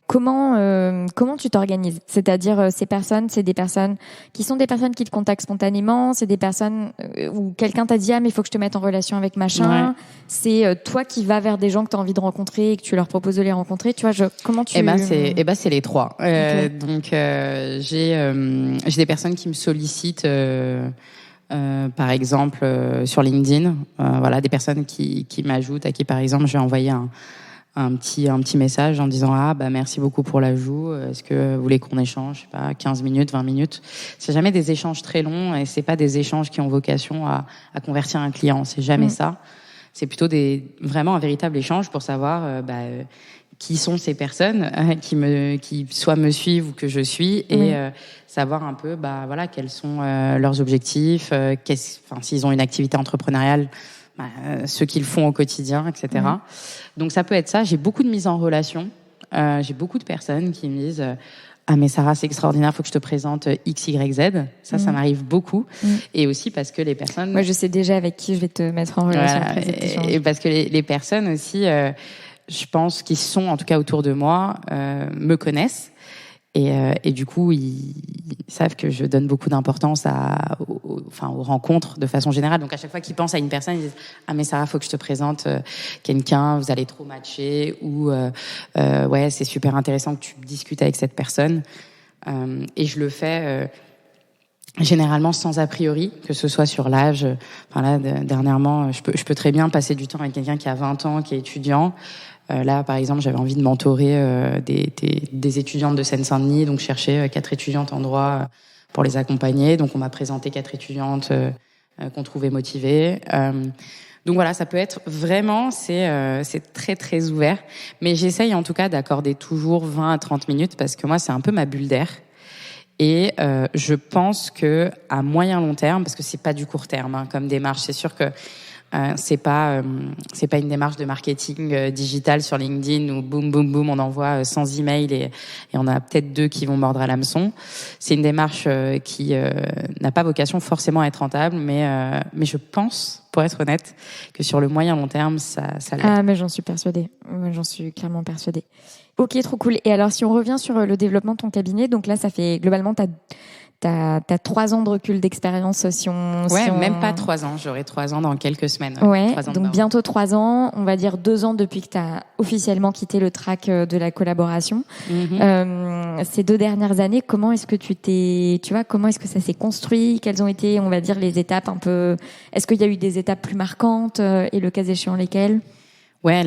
Comment tu t'organises? C'est-à-dire, ces personnes, c'est des personnes qui sont des personnes qui te contactent spontanément, c'est des personnes où quelqu'un t'a dit, mais il faut que je te mette en relation avec machin. Ouais. C'est toi qui vas vers des gens que tu as envie de rencontrer et que tu leur proposes de les rencontrer. Tu vois, comment tu... c'est les 3. Okay. Donc, j'ai des personnes qui me sollicitent, par exemple, sur LinkedIn. Voilà, des personnes qui m'ajoutent, à qui, par exemple, je vais envoyer un petit message en disant merci beaucoup pour l'ajout, est-ce que vous voulez qu'on échange, je sais pas, 15 minutes, 20 minutes. C'est jamais des échanges très longs et c'est pas des échanges qui ont vocation à convertir un client, c'est jamais ça. C'est plutôt vraiment un véritable échange pour savoir qui sont ces personnes qui soit me suivent ou que je suis, et savoir un peu voilà, quels sont leurs objectifs, s'ils ont une activité entrepreneuriale, ce qu'ils font au quotidien, etc. Donc ça peut être ça. J'ai beaucoup de mise en relation. J'ai beaucoup de personnes qui me disent ah mais Sarah, c'est extraordinaire, faut que je te présente X, Y, Z. Ça m'arrive beaucoup. Et aussi parce que les personnes... Moi, je sais déjà avec qui je vais te mettre en relation. Voilà, et parce que les personnes aussi, je pense qu'ils sont, en tout cas autour de moi, me connaissent. Et du coup, ils savent que je donne beaucoup d'importance aux rencontres de façon générale. Donc, à chaque fois qu'ils pensent à une personne, ils disent « Ah, mais Sarah, faut que je te présente quelqu'un, vous allez trop matcher » ou « Ouais, c'est super intéressant que tu discutes avec cette personne. » Et je le fais généralement sans a priori, que ce soit sur l'âge. Enfin là, dernièrement, je peux très bien passer du temps avec quelqu'un qui a 20 ans, qui est étudiant. Là, par exemple, j'avais envie de mentorer des étudiantes de Seine-Saint-Denis, donc je cherchais 4 étudiantes en droit pour les accompagner. Donc on m'a présenté 4 étudiantes qu'on trouvait motivées. Donc voilà, ça peut être vraiment, c'est très très ouvert. Mais j'essaye en tout cas d'accorder toujours 20 à 30 minutes parce que moi, c'est un peu ma bulle d'air. Et je pense que à moyen long terme, parce que c'est pas du court terme comme démarche, c'est sûr que c'est pas une démarche de marketing digital sur LinkedIn où boum boum boum on envoie 100 emails et on a peut-être 2 qui vont mordre à l'hameçon. C'est une démarche qui n'a pas vocation forcément à être rentable, mais je pense, pour être honnête, que sur le moyen long terme ça l'est. Ah mais j'en suis persuadée. J'en suis clairement persuadée. Ok, trop cool. Et alors si on revient sur le développement de ton cabinet, donc là ça fait globalement T'as 3 ans de recul d'expérience même pas 3 ans. J'aurai 3 ans dans quelques semaines. Ouais, 3 ans donc bientôt 3 ans. On va dire 2 ans depuis que t'as officiellement quitté le track de la collaboration. Ces 2 dernières années, comment est-ce que comment est-ce que ça s'est construit? Quelles ont été, on va dire, les étapes un peu... Est-ce qu'il y a eu des étapes plus marquantes et le cas échéant lesquelles? Ouais,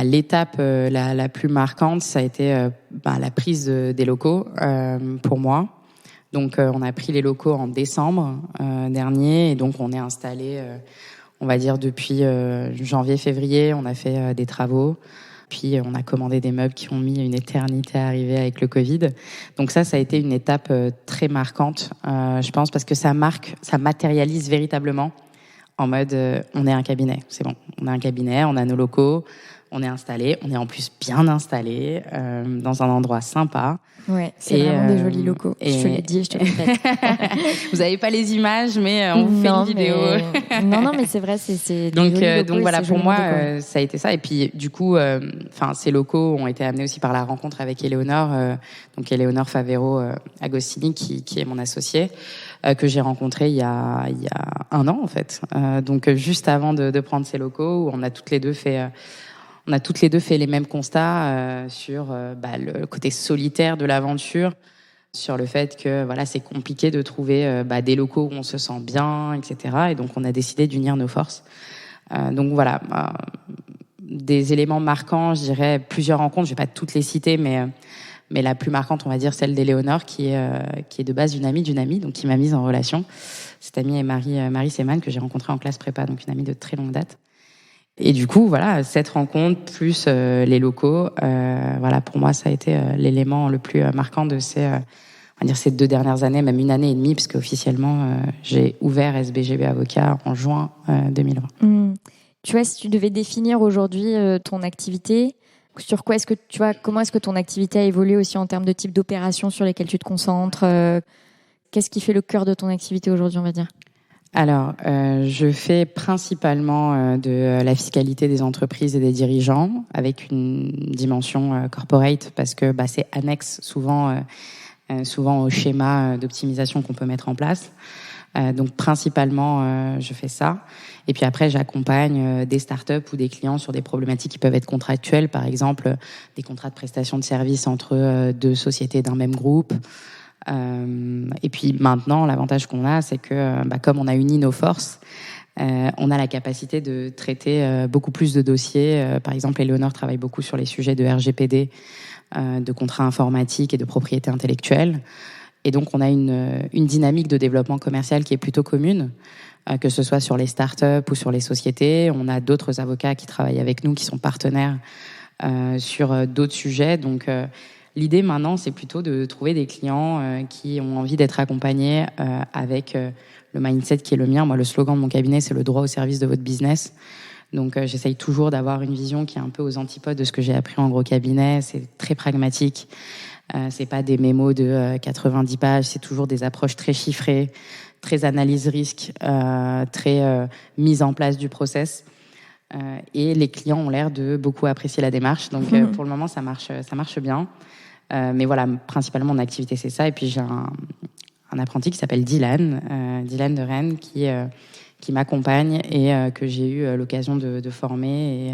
l'étape la plus marquante, ça a été la prise des locaux pour moi. Donc, on a pris les locaux en décembre dernier, et donc on est installé, on va dire depuis janvier-février, on a fait des travaux, puis on a commandé des meubles qui ont mis une éternité à arriver avec le Covid. Donc ça a été une étape très marquante, je pense, parce que ça matérialise véritablement en mode on est un cabinet, c'est bon, on a un cabinet, on a nos locaux, on est installé, on est en plus bien installé dans un endroit sympa. Ouais, c'est vraiment des jolis locaux. Je te l'ai dit, je te le répète. Vous avez pas les images, mais on vous fait une vidéo. Non, mais c'est vrai, c'est donc voilà, pour moi, ça a été ça. Et puis du coup, ces locaux ont été amenés aussi par la rencontre avec Éléonore, donc Éléonore Favero Agostini, qui est mon associée, que j'ai rencontrée il y a 1 an en fait. Donc juste avant de prendre ces locaux, où on a toutes les deux fait les mêmes constats sur le côté solitaire de l'aventure, sur le fait que c'est compliqué de trouver des locaux où on se sent bien, etc. Et donc on a décidé d'unir nos forces. Donc voilà, des éléments marquants, je dirais plusieurs rencontres. Je vais pas toutes les citer, mais la plus marquante, on va dire celle d'Éléonore, qui est de base une amie d'une amie, donc qui m'a mise en relation. Cette amie est Marie Seman, que j'ai rencontrée en classe prépa, donc une amie de très longue date. Et du coup, cette rencontre plus les locaux, pour moi, ça a été l'élément le plus marquant de ces 2 dernières années, même 1 année et demie, parce qu'officiellement, j'ai ouvert SBGB Avocat en juin 2020. Tu vois, si tu devais définir aujourd'hui ton activité, sur quoi comment est-ce que ton activité a évolué aussi en termes de type d'opération sur lesquelles tu te concentres? Qu'est-ce qui fait le cœur de ton activité aujourd'hui, on va dire? Alors, je fais principalement de la fiscalité des entreprises et des dirigeants, avec une dimension corporate, parce que c'est annexe souvent au schéma d'optimisation qu'on peut mettre en place. Donc principalement, je fais ça. Et puis après, j'accompagne des startups ou des clients sur des problématiques qui peuvent être contractuelles, par exemple des contrats de prestation de services entre 2 sociétés d'un même groupe. Et puis maintenant, l'avantage qu'on a, c'est que comme on a uni nos forces, on a la capacité de traiter beaucoup plus de dossiers. Par exemple, Éléonore travaille beaucoup sur les sujets de RGPD, de contrats informatiques et de propriété intellectuelle. Et donc, on a une dynamique de développement commercial qui est plutôt commune, que ce soit sur les startups ou sur les sociétés. On a d'autres avocats qui travaillent avec nous, qui sont partenaires sur d'autres sujets. Donc, l'idée maintenant, c'est plutôt de trouver des clients qui ont envie d'être accompagnés avec le mindset qui est le mien. Moi, le slogan de mon cabinet, c'est le droit au service de votre business. Donc, j'essaye toujours d'avoir une vision qui est un peu aux antipodes de ce que j'ai appris en gros cabinet. C'est très pragmatique. C'est pas des mémos de 90 pages. C'est toujours des approches très chiffrées, très analyse risque, très mise en place du process. Et les clients ont l'air de beaucoup apprécier la démarche. Donc, pour le moment, ça marche bien. Mais voilà, principalement, mon activité, c'est ça. Et puis, j'ai un apprenti qui s'appelle Dylan de Rennes, qui m'accompagne et que j'ai eu l'occasion de former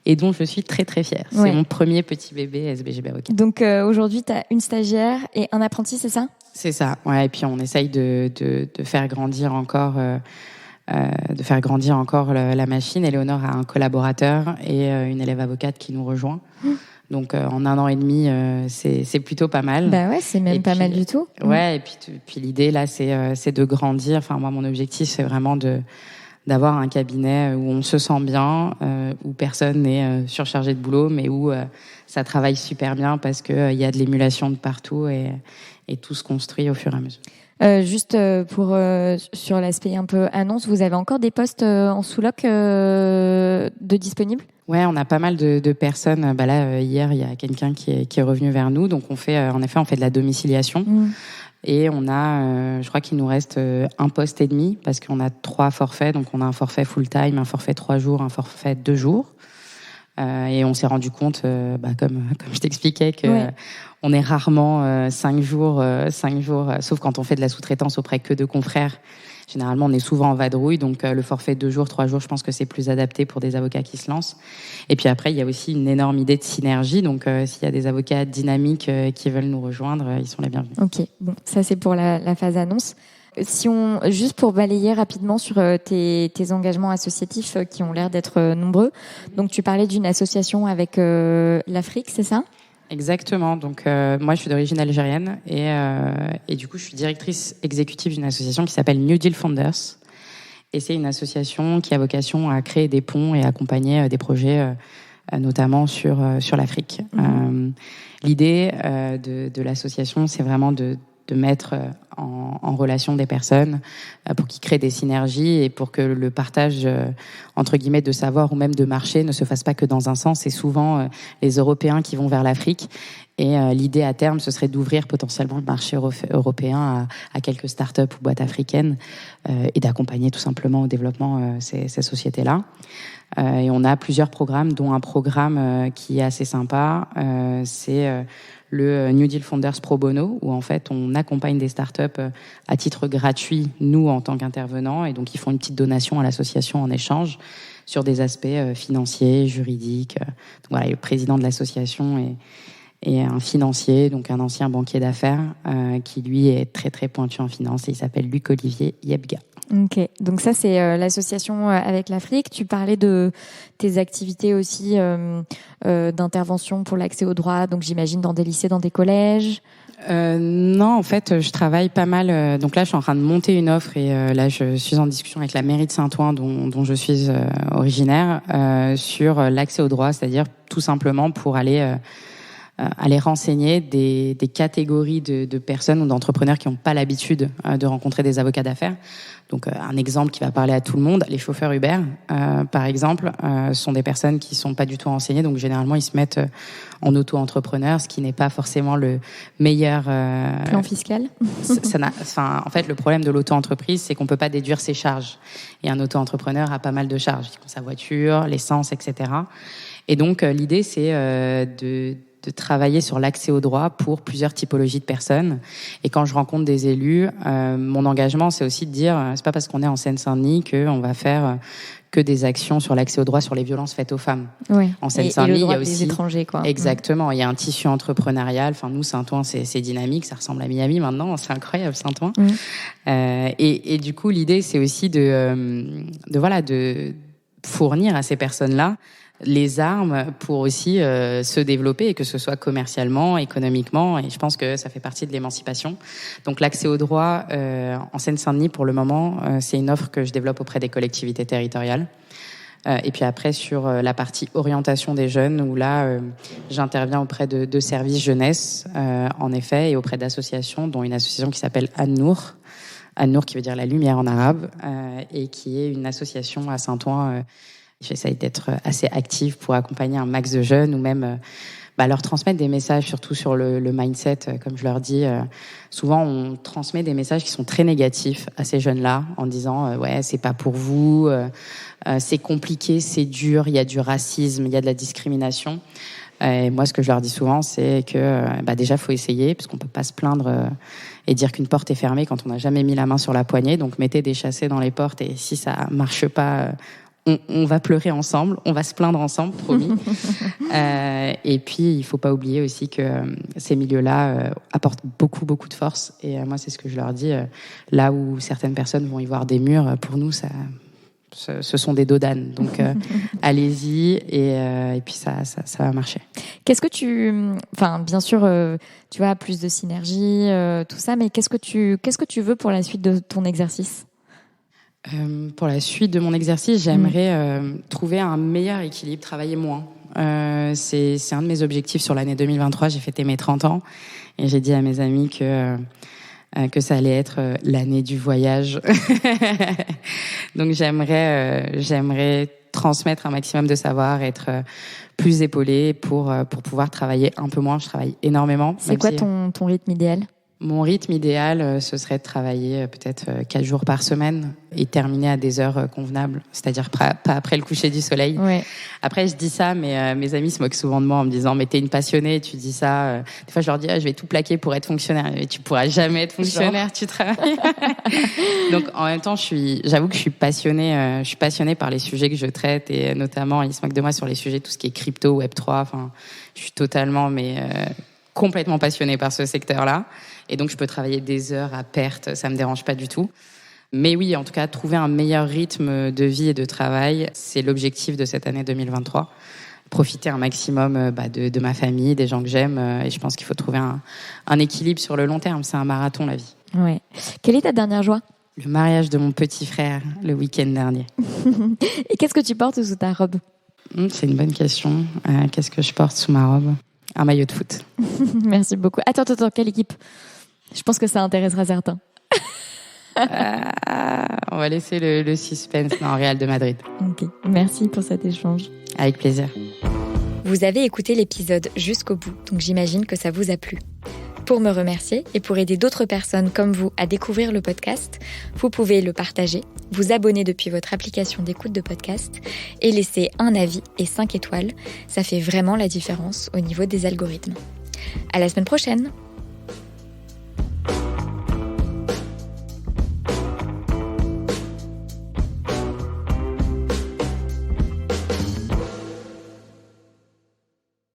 et dont je suis très, très fière. Ouais. C'est mon premier petit bébé SBGB Avocat. Donc, aujourd'hui, tu as une stagiaire et un apprenti, c'est ça ? C'est ça, ouais. Et puis, on essaye de faire grandir encore... la machine. Éléonore a un collaborateur et une élève avocate qui nous rejoint. Donc, en 1 an et demi, c'est plutôt pas mal. Bah ouais, c'est même pas mal du tout. Ouais, et puis l'idée, là, c'est de grandir. Enfin, moi, mon objectif, c'est vraiment d'avoir un cabinet où on se sent bien, où personne n'est surchargé de boulot, mais où ça travaille super bien parce qu'il y a de l'émulation de partout et tout se construit au fur et à mesure. Juste pour sur l'aspect un peu annonce, vous avez encore des postes en sous-loc de disponibles ? Ouais, on a pas mal de personnes. Bah là, hier, il y a quelqu'un qui est revenu vers nous. Donc, on fait de la domiciliation. Et on a, je crois qu'il nous reste 1 poste et demi parce qu'on a 3 forfaits. Donc, on a un forfait full-time, un forfait 3 jours, un forfait 2 jours. Et on s'est rendu compte, comme je t'expliquais, que on est rarement 5 jours, sauf quand on fait de la sous-traitance auprès que de confrères. Généralement, on est souvent en vadrouille, donc le forfait 2 jours, 3 jours, je pense que c'est plus adapté pour des avocats qui se lancent. Et puis après, il y a aussi une énorme idée de synergie, donc s'il y a des avocats dynamiques qui veulent nous rejoindre, ils sont les bienvenus. Ok, bon, ça c'est pour la phase annonce. Juste pour balayer rapidement sur tes engagements associatifs qui ont l'air d'être nombreux. Donc tu parlais d'une association avec l'Afrique, c'est ça ? Exactement. Donc moi, je suis d'origine algérienne et du coup, je suis directrice exécutive d'une association qui s'appelle New Deal Founders. Et c'est une association qui a vocation à créer des ponts et accompagner des projets, notamment sur l'Afrique. L'idée de l'association, c'est vraiment de mettre en relation des personnes pour qu'ils créent des synergies et pour que le partage entre guillemets de savoir ou même de marché ne se fasse pas que dans un sens. C'est souvent les Européens qui vont vers l'Afrique et l'idée à terme ce serait d'ouvrir potentiellement le marché européen à quelques startups ou boîtes africaines et d'accompagner tout simplement au développement ces sociétés-là. Et on a plusieurs programmes, dont un programme qui est assez sympa, c'est le New Deal Founders Pro Bono, où en fait on accompagne des startups à titre gratuit, nous en tant qu'intervenants, et donc ils font une petite donation à l'association en échange sur des aspects financiers, juridiques. Donc voilà, le président de l'association est un financier, donc un ancien banquier d'affaires, qui lui est très très pointu en finance, et il s'appelle Luc-Olivier Yebga. Ok, donc ça c'est l'association avec l'Afrique. Tu parlais de tes activités aussi d'intervention pour l'accès au droit, donc j'imagine dans des lycées, dans des collèges. Non, en fait, je travaille pas mal. Donc là, je suis en train de monter une offre et là, je suis en discussion avec la mairie de Saint-Ouen, dont je suis originaire, sur l'accès au droit, c'est-à-dire tout simplement pour aller renseigner des catégories de personnes ou d'entrepreneurs qui n'ont pas l'habitude de rencontrer des avocats d'affaires. Donc, un exemple qui va parler à tout le monde, les chauffeurs Uber, par exemple, sont des personnes qui sont pas du tout renseignées. Donc, généralement, ils se mettent en auto-entrepreneur, ce qui n'est pas forcément le meilleur plan fiscal. En fait, le problème de l'auto-entreprise, c'est qu'on peut pas déduire ses charges. Et un auto-entrepreneur a pas mal de charges, sa voiture, l'essence, etc. Et donc, l'idée, c'est de travailler sur l'accès au droit pour plusieurs typologies de personnes. Et quand je rencontre des élus, mon engagement, c'est aussi de dire, c'est pas parce qu'on est en Seine-Saint-Denis qu'on va faire que des actions sur l'accès au droit sur les violences faites aux femmes. Oui. En Seine-Saint-Denis, il y a aussi des étrangers, quoi. Exactement. Il y a un tissu entrepreneurial. Enfin, nous, Saint-Ouen, c'est dynamique. Ça ressemble à Miami maintenant. C'est incroyable, Saint-Ouen. Et du coup, l'idée, c'est aussi de fournir à ces personnes-là les armes pour aussi se développer et que ce soit commercialement, économiquement, et je pense que ça fait partie de l'émancipation. Donc l'accès au droit en Seine-Saint-Denis pour le moment, c'est une offre que je développe auprès des collectivités territoriales. Et puis après, sur la partie orientation des jeunes, où là, j'interviens auprès de services jeunesse, en effet, et auprès d'associations, dont une association qui s'appelle An-Nour. An-Nour qui veut dire la lumière en arabe, et qui est une association à Saint-Ouen. J'essaye d'être assez active pour accompagner un max de jeunes, ou même leur transmettre des messages, surtout sur le mindset, comme je leur dis. Souvent, on transmet des messages qui sont très négatifs à ces jeunes-là, en disant ouais, c'est pas pour vous, c'est compliqué, c'est dur, il y a du racisme, il y a de la discrimination. Et moi, ce que je leur dis souvent, c'est que déjà, faut essayer, parce qu'on peut pas se plaindre et dire qu'une porte est fermée quand on n'a jamais mis la main sur la poignée. Donc, mettez des chassés dans les portes, et si ça marche pas, on va pleurer ensemble, on va se plaindre ensemble, promis. Et puis, il faut pas oublier aussi que ces milieux-là apportent beaucoup, beaucoup de force. Et moi, c'est ce que je leur dis. Là où certaines personnes vont y voir des murs, pour nous, ce sont des dos d'âne. Donc, allez-y, et puis ça va marcher. Qu'est-ce que bien sûr, tu vois, plus de synergie, tout ça, mais qu'est-ce que tu veux pour la suite de ton exercice ? Pour la suite de mon exercice, j'aimerais trouver un meilleur équilibre, travailler moins. C'est un de mes objectifs sur l'année 2023. J'ai fêté mes 30 ans et j'ai dit à mes amis que ça allait être l'année du voyage. Donc j'aimerais transmettre un maximum de savoir, être plus épaulée pour pouvoir travailler un peu moins. Je travaille énormément. C'est quoi ton rythme idéal ? Mon rythme idéal, ce serait de travailler peut-être 4 jours par semaine et terminer à des heures convenables, c'est-à-dire pas après le coucher du soleil. Ouais. Après, je dis ça, mais mes amis se moquent souvent de moi en me disant « mais t'es une passionnée, tu dis ça ». Des fois, je leur dis « je vais tout plaquer pour être fonctionnaire ». Mais tu pourras jamais être fonctionnaire, tu travailles. Donc, en même temps, j'avoue que je suis passionnée par les sujets que je traite, et notamment, ils se moquent de moi sur les sujets, tout ce qui est crypto, Web3. Enfin, je suis totalement, complètement passionnée par ce secteur-là. Et donc, je peux travailler des heures à perte, ça me dérange pas du tout. Mais oui, en tout cas, trouver un meilleur rythme de vie et de travail, c'est l'objectif de cette année 2023. Profiter un maximum de ma famille, des gens que j'aime. Et je pense qu'il faut trouver un équilibre sur le long terme. C'est un marathon, la vie. Ouais. Quelle est ta dernière joie ? Le mariage de mon petit frère, le week-end dernier. Et qu'est-ce que tu portes sous ta robe ? C'est une bonne question. Qu'est-ce que je porte sous ma robe ? Un maillot de foot. Merci beaucoup. Attends, quelle équipe ? Je pense que ça intéressera certains. On va laisser le suspense. Non, Real de Madrid. Ok, merci pour cet échange. Avec plaisir. Vous avez écouté l'épisode jusqu'au bout, donc j'imagine que ça vous a plu. Pour me remercier et pour aider d'autres personnes comme vous à découvrir le podcast, vous pouvez le partager, vous abonner depuis votre application d'écoute de podcast et laisser un avis et 5 étoiles. Ça fait vraiment la différence au niveau des algorithmes. À la semaine prochaine!